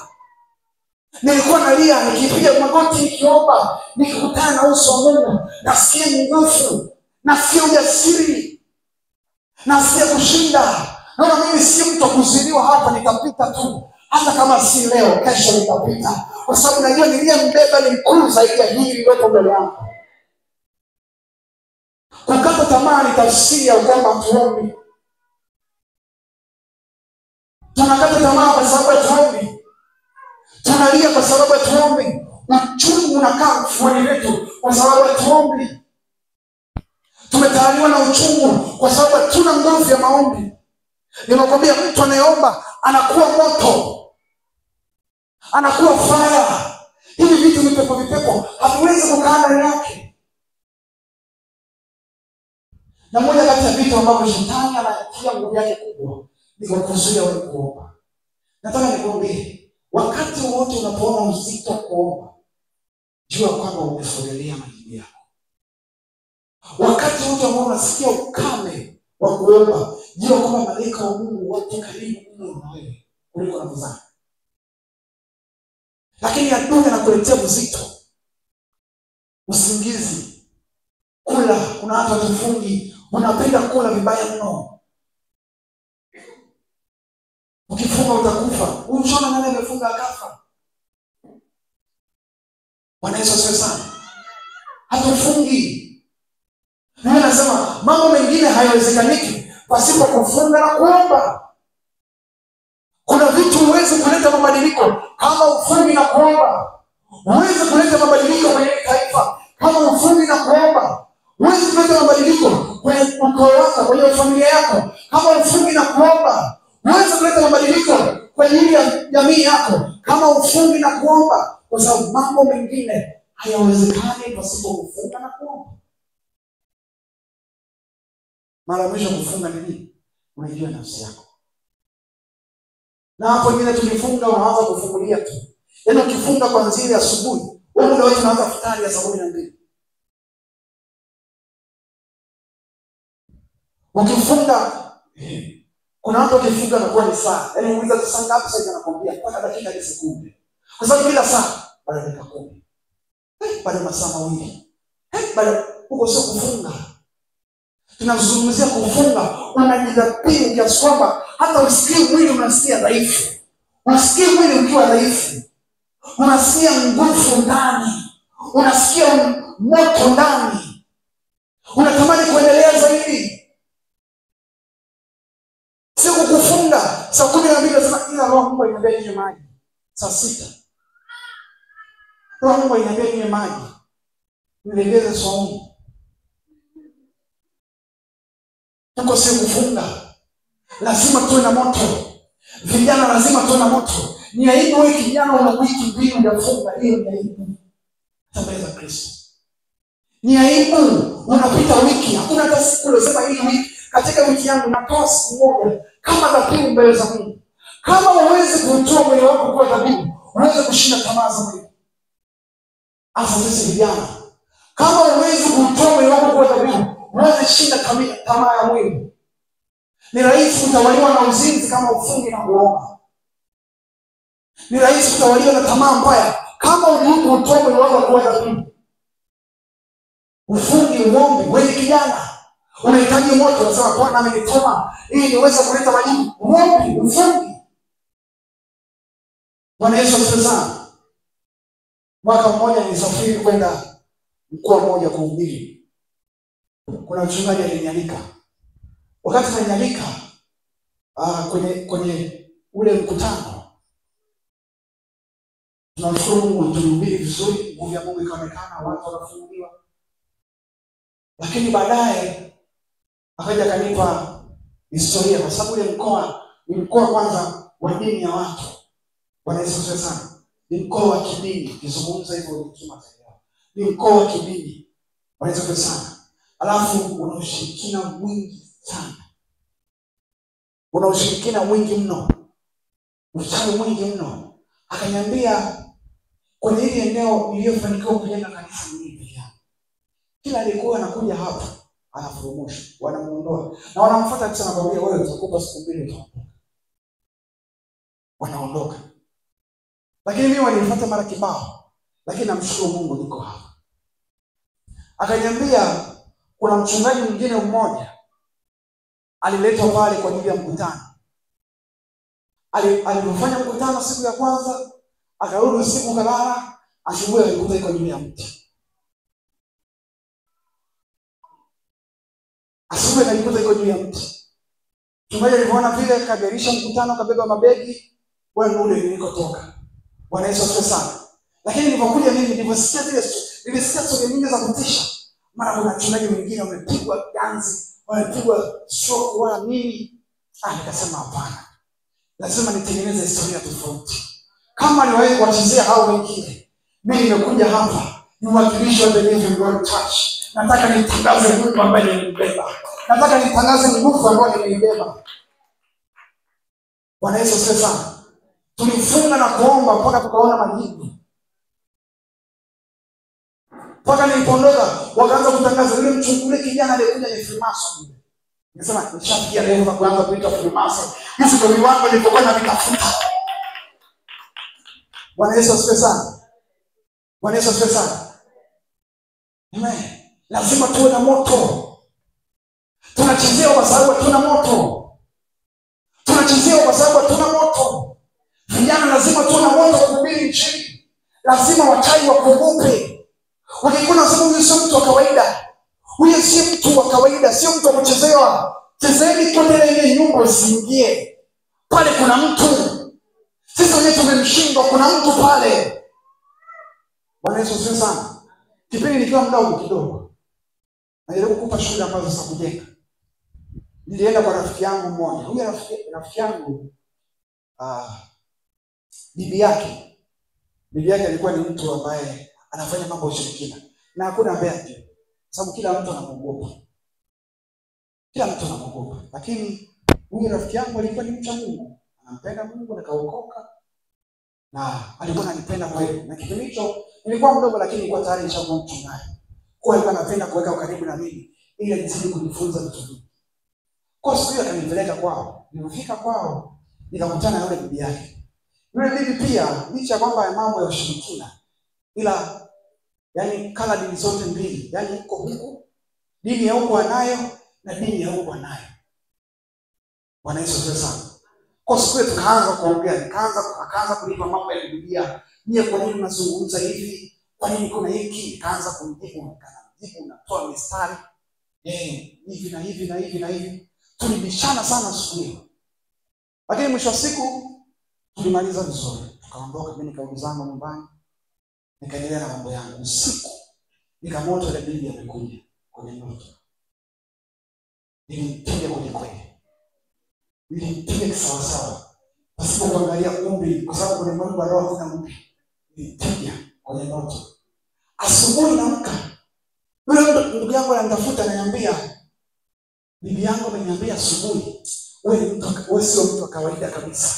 Nilikuwa nalia, nikipiga magoti nikiomba, nikikutana na uso wa Mungu, nasikia nguvu, nasikia ujasiri, nasikia kushinda. Naona mimi si mtu kuzuiliwa hapa, nitapita tu. Hata kama si leo, kesho nitapita. Kwa sababu najua niliyembeba ni mkuu zaidi ya hili lililopo mbele yangu. Kukata tamaa ni tafsiri ya kwamba hatuombi. Tunakata tamaa kwa sababu hatuombi. Tunalia kwa sababu hatuombi. Uchungu unakaa kifuani mwetu kwa sababu hatuombi. Tumetawaliwa na uchungu kwa sababu hatuna nguvu ya maombi. Nimekwambia mtu anayeomba anakuwa moto, anakuwa fire. Hivi vitu vipepo haviwezi kukaa ndani yake. Na moja kati ya vitu ambavyo shetani anatia nguvu yake kubwa ni kukuzuia wewe kuomba. Nataka nikwambie, wakati wote unapoona uzito kuomba, jua kwamba umesogelea majibu yako. Wakati wote ambao unasikia ukame wa kuomba, jua kwamba malaika wa Mungu wako karibu mno na wewe kuliko unavyodhani. Lakini adui anakuletea uzito, usingizi, kula. Kuna watu watufungi, unapenda kula vibaya mno. Ukifunga utakufa. Unaona nani amefunga akafa? Bwana Yesu asifiwe sana. Hatufungi. Mimi nasema mambo mengine hayawezekaniki pasipo kufunga na kuomba. Kuna vitu huwezi kuleta mabadiliko kama ufungi na kuomba. Huwezi kuleta mabadiliko kwenye taifa kama ufungi na kuomba. Huwezi kuleta mabadiliko kwenye ukoo wako, kwenye familia yako kama ufungi na kuomba. Huwezi kuleta mabadiliko kwenye jamii yako kama ufungi na kuomba, kwa sababu mambo mengine hayawezekani pasipo kufunga na kuomba. Mara mwisho kufunga ni nini? Unajua nafsi yako. Na hapo nyingine tukifunga unaanza kufungulia tu. Yaani ukifunga kuanzia asubuhi, wewe muda wote unaanza futari ya saa 12. Ukifunga, kuna watu wakifunga na kuwa ni saa. Yaani muuliza tu saa ngapi sasa anakuambia mpaka dakika ni sekunde. Kwa sababu kila saa baada ya dakika 10. Baada ya masaa mawili. Baada huko sio kufunga. Tunazungumzia kufunga, unajidhabihu kiasi kwamba hata usikie mwili unasikia dhaifu. Unasikia mwili ukiwa dhaifu. Unasikia nguvu ndani. Unasikia moto ndani. Unatamani kuendelea zaidi. Sio kufunga saa 12 nasema ila roho Mungu inaniambia ninywe maji. Saa 6. Roho Mungu inaniambia ninywe maji. Nilegeze saumu. Tuko sio kufunga. Lazima tuwe na moto. Vijana lazima tuwe na moto. Ni aibu wewe kijana una wiki mbili hujafunga, hiyo ni aibu. Tabeza Kristo. Ni aibu unapita wiki, hakuna hata siku unasema hii wiki, katika wiki yangu natoa siku moja kama dhabihu mbele za Mungu. Kama huwezi kutoa mwili wako kwa dhabihu, unaweza kushinda tamaa za mwili. Hasa sisi vijana, kama huwezi kutoa mwili wako kwa dhabihu, unaweza kushinda tamaa ya mwili. Ni rahisi kutawaliwa na uzinzi kama ufungi na kuomba. Ni rahisi kutawaliwa na tamaa mbaya kama uliuko utoe mwili wako kwa dhabihu. Ufungi, uombe, wewe kijana unahitaji moto, unasema Bwana amenituma ili niweze kuleta majibu. Uombe, ufungi. Bwana Yesu asifiwe sana. Mwaka mmoja nilisafiri kwenda mkoa mmoja kuhubiri. Kuna mchungaji alinialika. Wakati ananialika kwenye ule mkutano, tunamshukuru Mungu, tulihubiri vizuri, nguvu ya Mungu ikaonekana, watu wakafunguliwa. Lakini baadaye akaja akanipa historia, kwa sababu ile mkoa ni mkoa kwanza wa dini ya watu. Bwana Yesu asifiwe sana. Ni mkoa wa kidini. Kizungumza hivyo ni mkoa wa kidini. Wanaweza sana. Alafu una ushirikina mwingi sana. Una ushirikina mwingi mno. Uchawi mwingi mno. Akaniambia kwenye hili eneo niliyofanikiwa kujenga kanisa mimi pia. Kila aliyekuwa anakuja hapa anafurumushwa, wanamuondoa. Na wanamfuata kisha nakwambia wewe utakupa siku 2 utaondoka. Wanaondoka. Lakini mimi walinifuata mara kibao. Lakini namshukuru Mungu niko hapa. Akaniambia kuna mchungaji mwingine mmoja aliletwa pale kwa ajili ya mkutano. Alifanya mkutano siku ya kwanza, akarudi usiku kalala, asubuhi alikuta iko juu ya mti. Asubuhi alikuta iko juu ya mti. Mchungaji alipoona vile kaberisha mkutano, kabeba mabegi, wewe ule nilikotoka. Bwana Yesu asifiwe sana. Lakini nilipokuja mimi niliposikia vile, nilisikia story nyingi za kutisha. Mara kuna mchungaji mwingine amepigwa ganzi, wamepigwa stroke wala nini. Nikasema hapana. Lazima nitengeneze historia tofauti. Kama niwahi kuwachezea hao wengine, mimi nimekuja hapa ni mwakilishi wa The Living God Church. Nataka nitangaze Mungu ambaye nimebeba. Nataka nitangaze nguvu ambayo nimeibeba. Bwana Yesu asifiwe sana. Tulifunga na kuomba mpaka tukaona majibu. Mpaka nilipoondoka wakaanza kutangaza yule kijana aliyekuja ni Freemason. Nisema nishafikia leo na kuanza kuita Freemason. Hizi ndio viwango nilipokuwa navitafuta. Bwana Yesu asifiwe sana. Bwana Yesu asifiwe sana. Amen. Lazima tuwe na moto. Tunachezea kwa sababu hatuna moto. Tunachezea kwa sababu hatuna moto. Vijana lazima tuwe na moto kuhubiri injili. Lazima wachawi wakuogope. Wakikuona wasema huyu sio mtu wa kawaida. Huyu si mtu wa kawaida, sio mtu wa kuchezewa. Chezeni kwa ile nyumba usiingie. Pale kuna mtu. Sisi wenyewe tumemshindwa, kuna mtu pale. Bwana Yesu asifiwe sana. Kipindi nikiwa mdogo kidogo, najaribu kukupa shughuli ambazo za kujenga. Nilienda kwa rafiki yangu mmoja. Huyu rafiki yangu bibi yake alikuwa ni mtu ambaye anafanya mambo ya ushirikina. Na hakuna ambaye ajue. Sababu kila mtu anamuogopa. Kila mtu anamuogopa. Lakini huyu rafiki yangu alikuwa ni mcha Mungu. Anampenda Mungu na kaokoka. Na alikuwa ananipenda kweli. Na kipindi hicho nilikuwa mdogo lakini nilikuwa tayari nishakuwa mchungaji. Kwa hiyo alikuwa anapenda kuweka ukaribu na mimi ili nizidi kujifunza vitu vingi. Kwa siku hiyo akanipeleka kwao. Nilifika kwao nikakutana na yule bibi yake. Yule bibi pia licha kwamba mambo ya ushirikina ila yani kala dini zote mbili, yani iko huku dini ya huko anayo na dini ya huko anayo. Bwana Yesu asifiwe sana. Kwa siku hiyo tukaanza kuongea, akaanza kunipa mambo ya Biblia. Ni kwa nini unazungumza hivi? Kwa nini kuna hiki? Kaanza kumjibu, natoa mistari. Hivi na hivi na hivi na hivi. Tulibishana sana siku hiyo. Lakini mwisho wa siku tulimaliza vizuri. Tukaondoka, mimi nikarudi zangu nyumbani. Nikaendelea na mambo yangu. Usiku nikamwona ile bibi amekuja kwenye ndoto. Nilimpiga kweli. Nilimpiga sawa. Pasipo kuangalia umri kwa sababu kuna mambo ya roho na umri. Nilimpiga kwenye ndoto. Asubuhi naamka. Yule ndugu yangu ananitafuta ananiambia, bibi yangu ameniambia asubuhi, wewe sio mtu wa kawaida kabisa.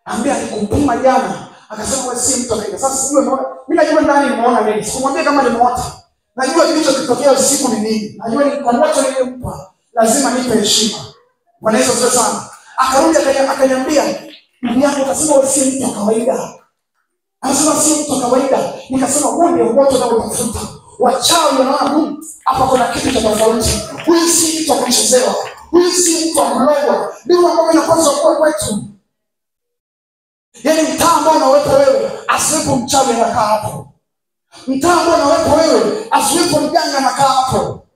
Ambia alikumpima jana, akasema wewe si mtu wa kawaida. Sasa sijui mimi najua ndani nimeona nini. Sikumwambia kama nimeota. Najua kilichotokea usiku ni nini. Najua ni kwa moto nilimpa. Lazima nipe heshima. Bwana Yesu asifiwe sana. Akarudi akaniambia, bibi yangu akasema wewe si mtu wa kawaida. Akasema si mtu wa kawaida. Nikasema huo ndio moto na utafuta. Wachawi wanaona hapa kuna kitu cha tofauti. Huyu si mtu wa kuchezewa. Huyu si mtu wa kulogwa. Ndio mambo yanapaswa kuwa kwetu. Yaani mtaa ambao unawepo wewe, asiwepo mchawi anakaa hapo. Mtaa ambao unawepo wewe, asiwepo mganga anakaa hapo.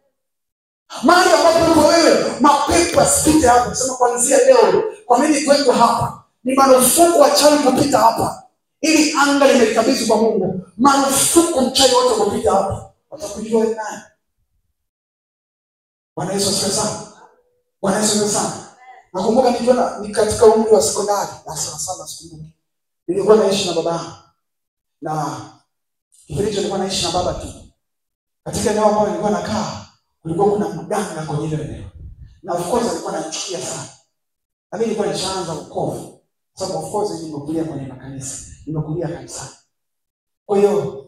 Mahali ambapo uko wewe, mapepo asipite hapo. Sema kuanzia leo, kwa nini kuwepo hapa? Ni marufuku wachawi kupita hapa. Ili anga limelikabidhi kwa Mungu. Marufuku mchawi wote kupita hapa. Watakujua wewe nani. Bwana Yesu asifiwe sana. Bwana Yesu asifiwe sana. Nakumbuka nikiwa ni katika umri wa sekondari, darasa la 7 sikumbuki. Nilikuwa naishi na babangu. Na kipindi hicho nilikuwa naishi na baba tu. Katika eneo ambalo nilikuwa nakaa, kulikuwa kuna mganga kwenye ile eneo. Na of course alikuwa ananichukia sana. Na mimi nilikuwa nishaanza wokovu. Sababu of course nimekulia kwenye makanisa. Nimekulia kanisani. Kwa hiyo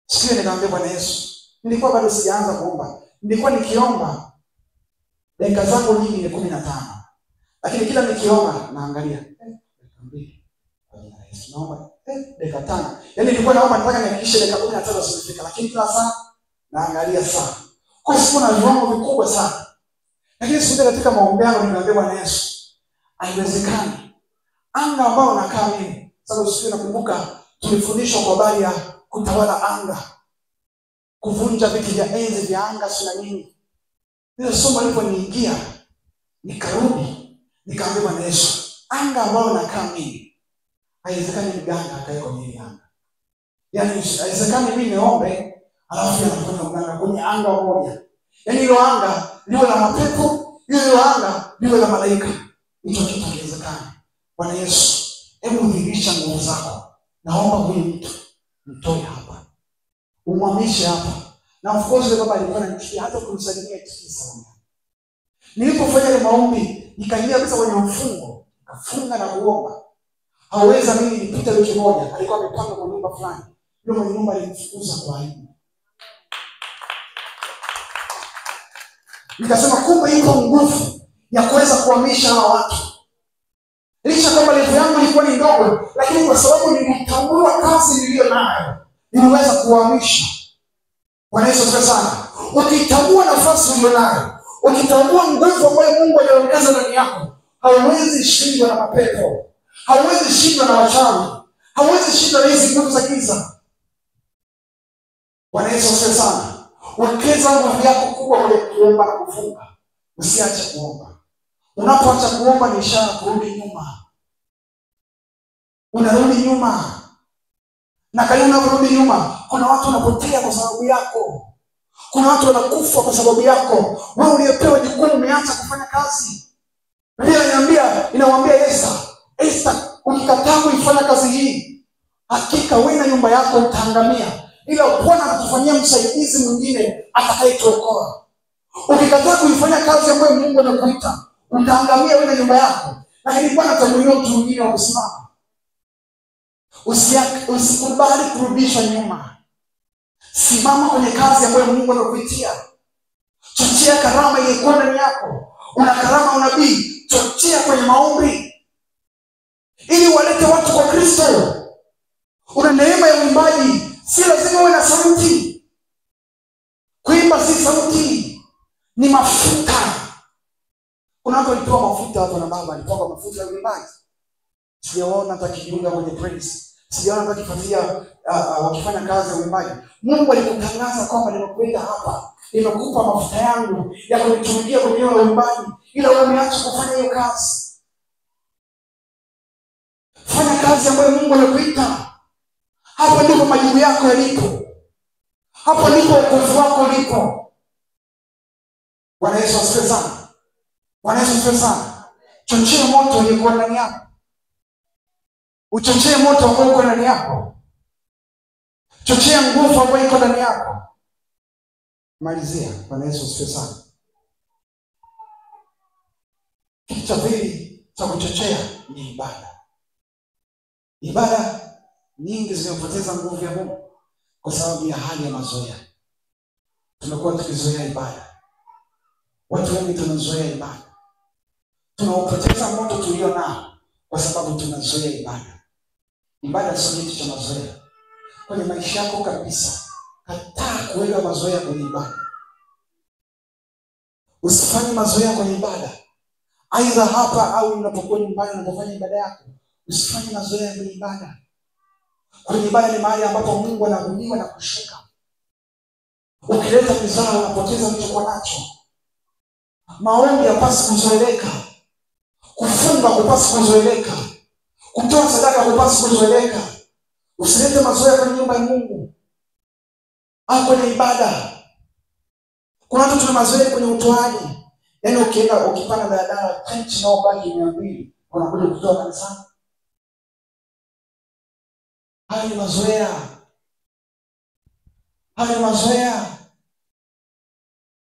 siku ile nikamwambia Bwana Yesu, nilikuwa bado sijaanza kuomba. Nilikuwa nikiomba dakika zangu nyingi ni 15. Lakini kila nikiomba naangalia dakika 2. Kwa jina la Yesu naomba dakika 5. Yaani nilikuwa naomba nataka nihakikishe dakika 15 zimefika, lakini kila saa naangalia saa. Kwa hiyo kuna viwango vikubwa sana. Lakini siku ile katika maombi yangu nikamwambia Bwana Yesu, haiwezekani. Anga ambao nakaa mimi, sababu siku nakumbuka tulifundishwa kwa habari ya kutawala anga, kuvunja viti vya enzi vya anga sina nini. Ile somo liliponiingia nikarudi nikamwambia Bwana Yesu, anga ambao nakaa mimi, haiwezekani mganga akae kwenye ile anga. Yaani haiwezekani mimi niombe alafu anafanya mganga kwenye anga moja. Yaani hilo anga liwe la mapepo, hilo anga liwe la malaika. Hicho kitu hakiwezekani. Bwana Yesu, hebu dhihirisha nguvu zako. Naomba huyu mtu mtoe hapa. Umhamishe hapa. Na of course baba alikuwa ananichukia hata kumsalimia tikisa. Nilipofanya ile maombi, nikaingia kabisa kwenye mfungo, kafunga na kuomba. Haweza mimi nipita wiki moja, alikuwa amepanga kwa nyumba fulani. Yule mwenye nyumba alimfukuza kwa aibu. Nikasema kumbe ipo nguvu ya kuweza kuhamisha hawa watu. Licha kwamba level yangu ilikuwa ni ndogo, lakini kwa sababu nilitambua kazi niliyo nayo, niliweza kuhamisha. Bwana Yesu asifiwe sana. Ukitambua nafasi uliyo nayo, ukitambua nguvu ambayo Mungu aliongeza ndani yako, hauwezi shindwa na mapepo, hauwezi shindwa na wachawi, hauwezi shindwa na hizi nguvu za giza. Bwana Yesu asifiwe sana. Wekeza nguvu yako kubwa kwenye kuomba na kufunga. Usiache kuomba. Unapoacha kuomba ni ishara kurudi nyuma. Unarudi nyuma. Na kama unarudi nyuma, kuna watu wanapotea kwa sababu yako. Kuna watu wanakufa kwa sababu yako. Wewe uliyepewa jukumu umeacha kufanya kazi. Biblia inawaambia Esther, ukikataa kuifanya kazi hii, hakika wewe na nyumba yako utaangamia. Ila Bwana atakufanyia msaidizi mwingine atakayetuokoa. Ukikataa kuifanya kazi ambayo Mungu anakuita, utaangamia wewe na nyumba yako. Lakini Bwana atakuinua mtu mwingine wa kusimama. Usikubali kurudishwa nyuma. Simama kwenye kazi ambayo Mungu anakuitia. Chochea karama iliyokuwa ndani yako. Una karama unabii, chochea kwenye maombi ili walete watu kwa Kristo. Una neema ya uimbaji, si lazima uwe na sauti. Kuimba si sauti, ni mafuta. Kuna watu walipewa mafuta hapo na baba, alipewa mafuta ya uimbaji. Sijaona hata kijiunga kwenye praise. Sijaona hata kifuatia wakifanya kazi ya uimbaji. Mungu alikutangaza kwamba nimekuita hapa, nimekupa mafuta yangu ya kunitumikia kwenye eneo la uimbaji, ila wewe umeacha kufanya hiyo kazi. Fanya kazi ambayo Mungu anakuita. Hapo ndipo majibu yako yalipo. Hapo ndipo wokovu wako ulipo. Bwana Yesu asifiwe sana. Bwana Yesu asifiwe sana. Chochea moto uliokuwa ndani yako. Uchochee moto ambao uko ndani yako. Chochea nguvu ambayo iko ndani yako. Malizia. Bwana Yesu asifiwe sana. Kitu cha pili cha kuchochea ni ibada. Ibada nyingi zimepoteza nguvu ya Mungu kwa sababu ya hali ya mazoea. Tumekuwa tukizoea ibada. Watu wengi tunazoea ibada. Tunaupoteza moto tulio nao kwa sababu tunazoea ibada. Ibada sio kitu cha mazoea. Kwenye maisha yako kabisa, kataa kuweka mazoea kwenye ibada. Usifanye mazoea kwenye ibada. Aidha hapa au unapokuwa nyumbani unapofanya ibada yako, usifanye mazoea kwenye ibada. Kwenye ibada ni mahali ambapo Mungu anahudumiwa na kushuka. Ukileta mizaa unapoteza ulichokuwa nacho. Maombi yapasi kuzoeleka. Kufunga kupasi kuzoeleka. Kutoa sadaka kupasi kuzoeleka. Usilete mazoea kwenye nyumba ya Mungu au kwenye ibada. Kuna watu tuna mazoea kwenye utoaji. Yaani ukienda ukipanda daladala tenchi nao baki 200 unakuja kutoa kanisani. Hayo ni mazoea. Hayo ni mazoea.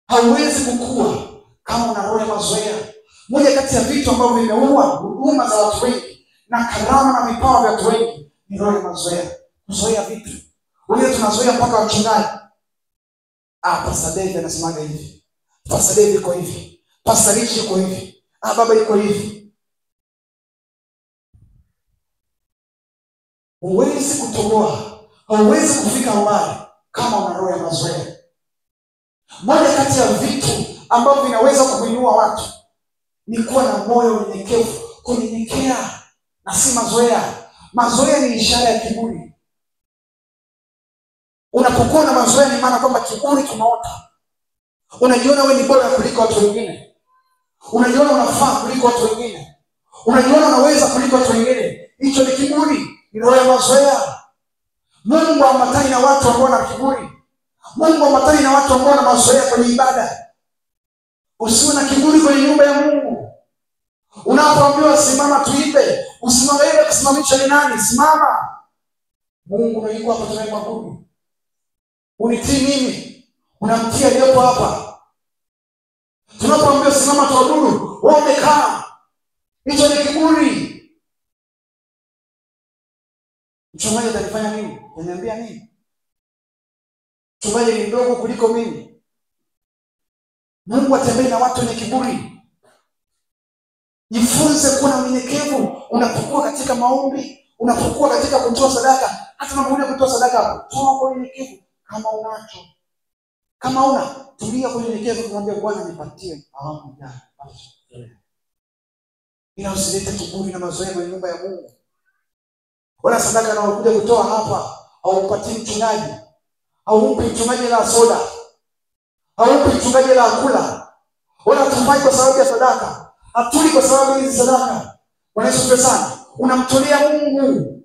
Hauwezi kukua kama una roho ya mazoea. Moja kati ya vitu ambavyo vimeua huduma za watu wengi na karama na vipawa vya watu wengi ni roho ya mazoea. Kuzoea vitu. Wengine tunazoea mpaka wachungaji. Pastor David anasemaga hivi. Pastor David yuko hivi. Pastor Rich yuko hivi. Baba yuko hivi. Huwezi kutoboa. Hauwezi kufika mbali kama una roho ya mazoea. Moja kati ya vitu ambavyo vinaweza kuinua watu ni kuwa na moyo unyenyekevu. Kunyenyekea na si mazoea. Mazoea ni ishara ya kiburi. Unapokuwa na mazoea ni maana kwamba kiburi kinaota. Unajiona wewe ni bora kuliko watu wengine. Unajiona unafaa kuliko watu wengine. Unajiona unaweza kuliko watu wengine. Hicho ni kiburi, ni roho ya mazoea. Mungu haambatani na watu ambao wana kiburi. Mungu haambatani na watu ambao wana mazoea kwenye ibada. Usiwe na kiburi kwenye nyumba ya Mungu. Unapoambiwa simama tuimbe, usimame ile kusimamisha ni nani? Simama. Mungu ndio yuko hapa tunayemwabudu. Unitii mimi, unamtia aliyepo hapa. Tunapoambiwa simama tuabudu, wewe umekaa. Hicho ni kiburi. Mchungaji atanifanya nini? Unaniambia nini? Mchungaji ni mdogo kuliko mimi. Mungu atembee na watu wenye kiburi. Jifunze kuwa na unyenyekevu unapokuwa katika maombi, unapokuwa katika kutoa sadaka. Hata unapokuja kutoa sadaka, toa kwa unyenyekevu kama unacho. Kama una, tulia kwa unyenyekevu kumwambia Bwana nipatie awamu ya basi. Ila usilete kiburi na mazoea kwenye nyumba ya Mungu. Wala sadaka unayokuja kutoa hapa, au umpatie mchungaji, au umpe mchungaji la soda, au umpe mchungaji la kula. Wala tufai kwa sababu ya sadaka. Hatuli kwa sababu hizi sadaka. Bwana Yesu sana. Unamtolea Mungu.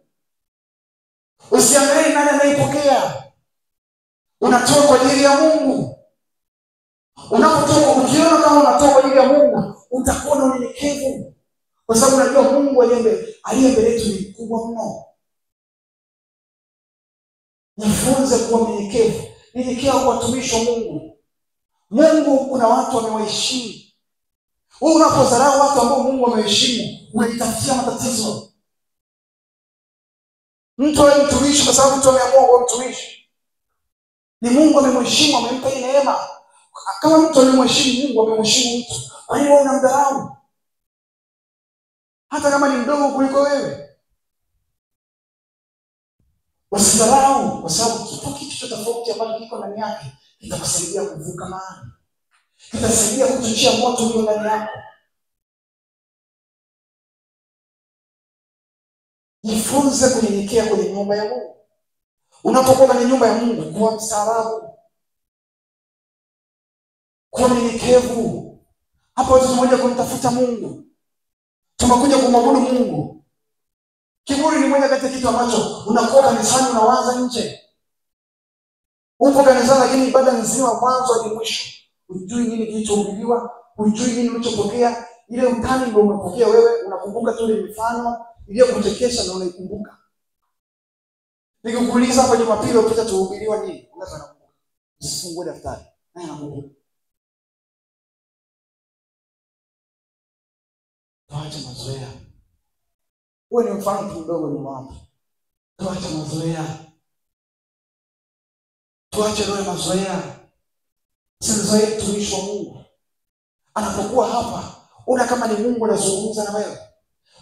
Usiangalie nani anaipokea. Unatoa kwa ajili ya Mungu. Unapotoa, ukiona kama unatoa kwa ajili ya Mungu, utakuwa na unyenyekevu. Kwa sababu unajua Mungu aliye mbele yetu ni mkubwa mno. Jifunze kuwa mnyenyekevu. Nyenyekea kwa watumishi wa Mungu. Mungu kuna watu wamewaheshimu. Wewe unapodharau watu ambao Mungu ameheshimu, unajitafutia matatizo. Mtu awe mtumishi kwa sababu mtu ameamua kuwa mtumishi. Ni Mungu amemheshimu, amempa neema. Kama mtu amemheshimu Mungu, amemheshimu mtu. Kwa nini wewe unamdharau? Hata kama ni mdogo kuliko wewe. Usidharau kwa sababu kitu tofauti ambacho kiko ndani yake kitakusaidia kuvuka mahali. Kitasaidia kuchochea moto ulio ndani yako. Jifunze kunyenyekea kwenye nyumba ya Mungu. Unapokuwa kwenye nyumba ya Mungu, kuwa mstaarabu. Kuwa mnyenyekevu. Hapa watu tumoja kumtafuta Mungu. Tumekuja kumwabudu Mungu. Kiburi ni moja kati ya kitu ambacho unakuwa kanisani unawaza nje. Upo kanisani lakini ibada nzima mwanzo hadi mwisho. Hujui nini kilichohubiriwa, hujui nini ulichopokea. Ile utani ndio umepokea wewe, unakumbuka tu ile mifano iliyokuchekesha na unaikumbuka. Nikikuuliza hapo Jumapili upita tuhubiriwa nini? Unaweza nakumbuka. Usifungue daftari. Naye nakumbuka. Tuache mazoea. Wewe ni mfano mdogo nyuma hapo. Tuache mazoea. Tuache roho ya mazoea. Sizoee mtumishi wa Mungu. Anapokuwa hapa, una kama ni Mungu anazungumza na wewe.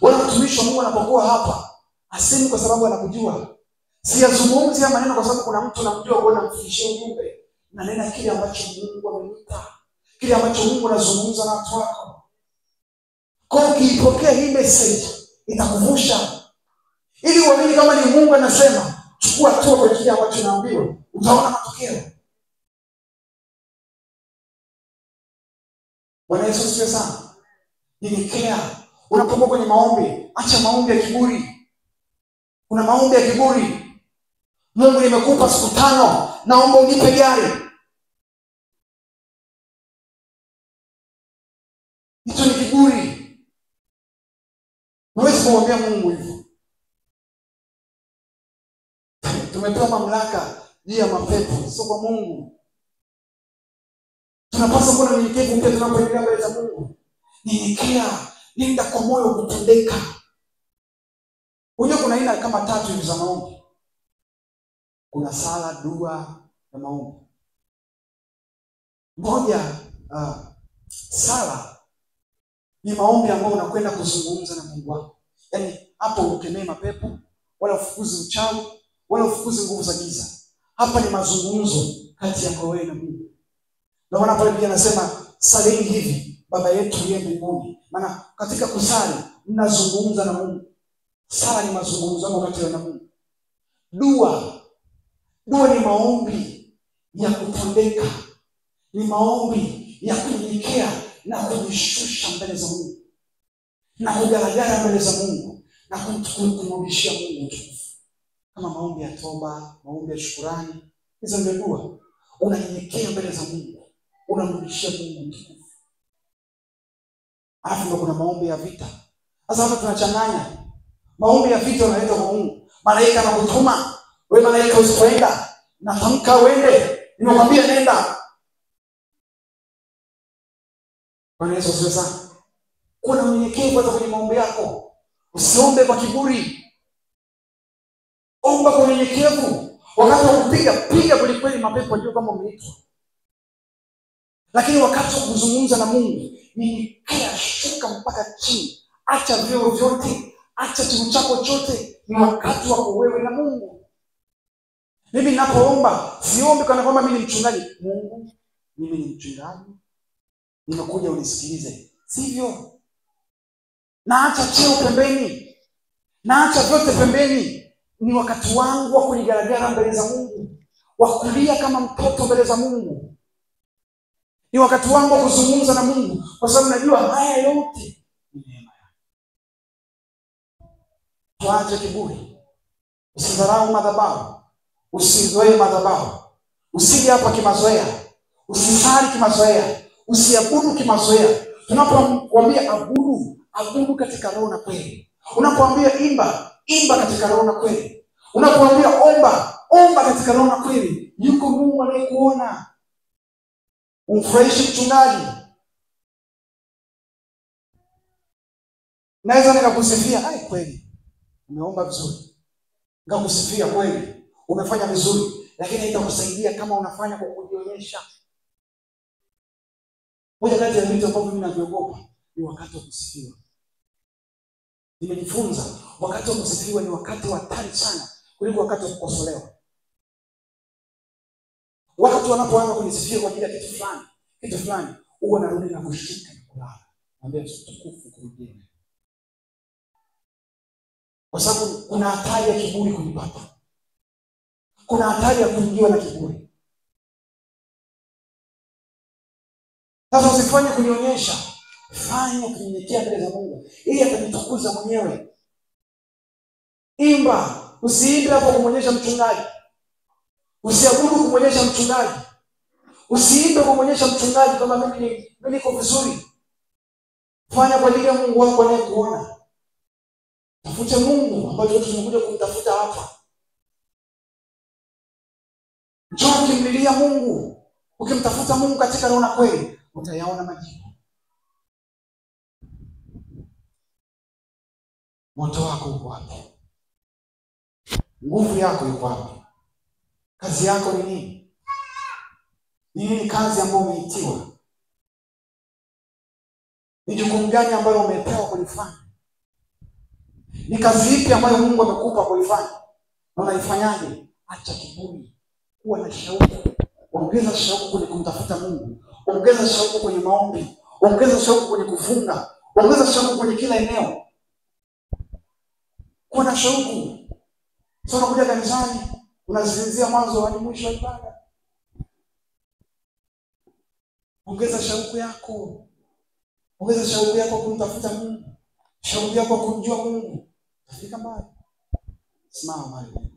Wala mtumishi wa Mungu anapokuwa hapa, asemi kwa sababu anakujua. Siyazungumzi haya maneno kwa sababu kuna mtu anamjua kwa namfikishia ujumbe. Na nena kile ambacho Mungu amenipa. Kile ambacho Mungu anazungumza na watu wako. Kwa ukiipokea hii message, itakuvusha. Ili uamini kama ni Mungu anasema, chukua hatua kwa kile ambacho unaambiwa, utaona matokeo. Bwana Yesu asifiwe sana. Nyenyekea. Unapokuwa kwenye maombi, acha maombi ya kiburi. Kuna maombi ya kiburi. Mungu nimekupa siku 5, naomba unipe gari. Hicho ni kiburi. Huwezi kumwambia Mungu hivyo. mamlaka juu ya mapepo, sio kwa Mungu. Tunapaswa kuwa na unyenyekevu pia tunapoendelea mbele za Mungu. Nyenyekea, nenda kwa moyo kutendeka. Unajua kuna aina kama 3 hivi za maombi. Kuna sala, dua na maombi. Moja, sala ni maombi ambayo unakwenda kuzungumza na Mungu wako. Yaani hapo ukemee mapepo, wala ufukuzi uchawi, wala ufukuzi nguvu za giza. Hapa ni mazungumzo kati yako wewe na Mungu. Ndio maana pale Biblia inasema salini hivi, Baba yetu uliye mbinguni. Maana katika kusali mnazungumza na Mungu. Sala ni mazungumzo yako kati na Mungu. Dua ni maombi ya kutendeka. Ni maombi ya kunyenyekea na kujishusha mbele za Mungu. Na kugaragara mbele za Mungu na kumrudishia Mungu utukufu. Kama maombi ya toba, maombi ya shukrani, hizo ndio dua. Unanyenyekea mbele za Mungu, unamrudishia Mungu utukufu. Alafu ndio kuna maombi ya vita. Sasa hapa tunachanganya. Maombi ya vita unaleta kwa Mungu. Malaika anakutuma, wewe malaika usipoenda, natamka uende. Nimekuambia nenda. Bwana Yesu asifiwe sana. Kuwa na unyenyekevu hata kwenye maombi yako. Usiombe kwa kiburi. Omba kwa unyenyekevu. Wakati wa piga kweli mapepo ndio kama umeitwa. Lakini wakati wa kuzungumza na Mungu, nyenyekea, shuka mpaka chini. Acha vyeo vyote, acha cheo chako chote. Ni wakati wako wewe na Mungu. Mimi ninapoomba, siombi kana kwamba mimi ni mchungaji. Mungu, mimi ni mchungaji. Nimekuja unisikilize. Sivyo. Naacha cheo pembeni. Naacha vyote pembeni. Ni wakati wangu wa kujigaragara mbele za Mungu. Wa kulia kama mtoto mbele za Mungu. Ni wakati wangu wa kuzungumza na Mungu. Kwa sababu najua haya yote ni neema yake. Tuache kiburi. Usidharau madhabahu. Usizoee madhabahu. Usije hapa kimazoea. Usisali kimazoea. Usiabudu kimazoea. Tunapokuambia abudu katika roho na kweli. Unapoambia imba katika roho na kweli. Unapoambia omba katika roho na kweli. Yuko Mungu anayekuona. Umfurahishi mchungaji. Naweza nikakusifia, kweli umeomba vizuri. Nikakusifia kweli, umefanya vizuri, lakini haitakusaidia kama unafanya kwa kujionyesha. Moja kati ya vitu ambavyo mimi naviogopa ni wakati wa kusifiwa. Nimejifunza wakati wa kusifiwa ni wakati wa hatari sana kuliko wakati wa kukosolewa. Wakati wanapoanza kunisifia kwa ajili ya kitu fulani, huwa narudi na kushika na kulala. Naambia tukufu kurudie. Kwa sababu kuna hatari ya kiburi kunipata. Kuna hatari ya kuingiwa na kiburi. Sasa usifanye kunionyesha, fanya kunyenyekea mbele za Mungu. Ili atanitukuza mwenyewe. Imba, usiimbe hapo kumuonyesha mchungaji. Usiabudu kumuonyesha mchungaji. Usiimbe kumuonyesha mchungaji kama mimi niko vizuri. Fanya kwa ajili ya Mungu wako anayekuona. Tafute Mungu ambaye tumekuja kumtafuta hapa. Njoo kimlilia Mungu. Ukimtafuta Mungu katika roho na kweli, utayaona majibu. Moto wako uko wapi? Nguvu yako iko wapi? Kazi yako ni nini? Ni nini kazi ambayo umeitiwa? Ni jukumu gani ambalo umepewa kulifanya? Ni kazi ipi ambayo Mungu amekupa kulifanya? Na unaifanyaje? Acha kiburi. Kuwa na shauku. Ongeza shauku kwenye kumtafuta Mungu. Ongeza shauku kwenye maombi. Ongeza shauku kwenye kufunga. Ongeza shauku kwenye kila eneo. Kuwa na shauku. Sio unakuja kanisani, unasikilizia mwanzo hadi mwisho wa ibada. Ongeza shauku yako. Ongeza shauku yako kumtafuta Mungu. Shauku yako kumjua Mungu. Fika mbali. Simama mahali.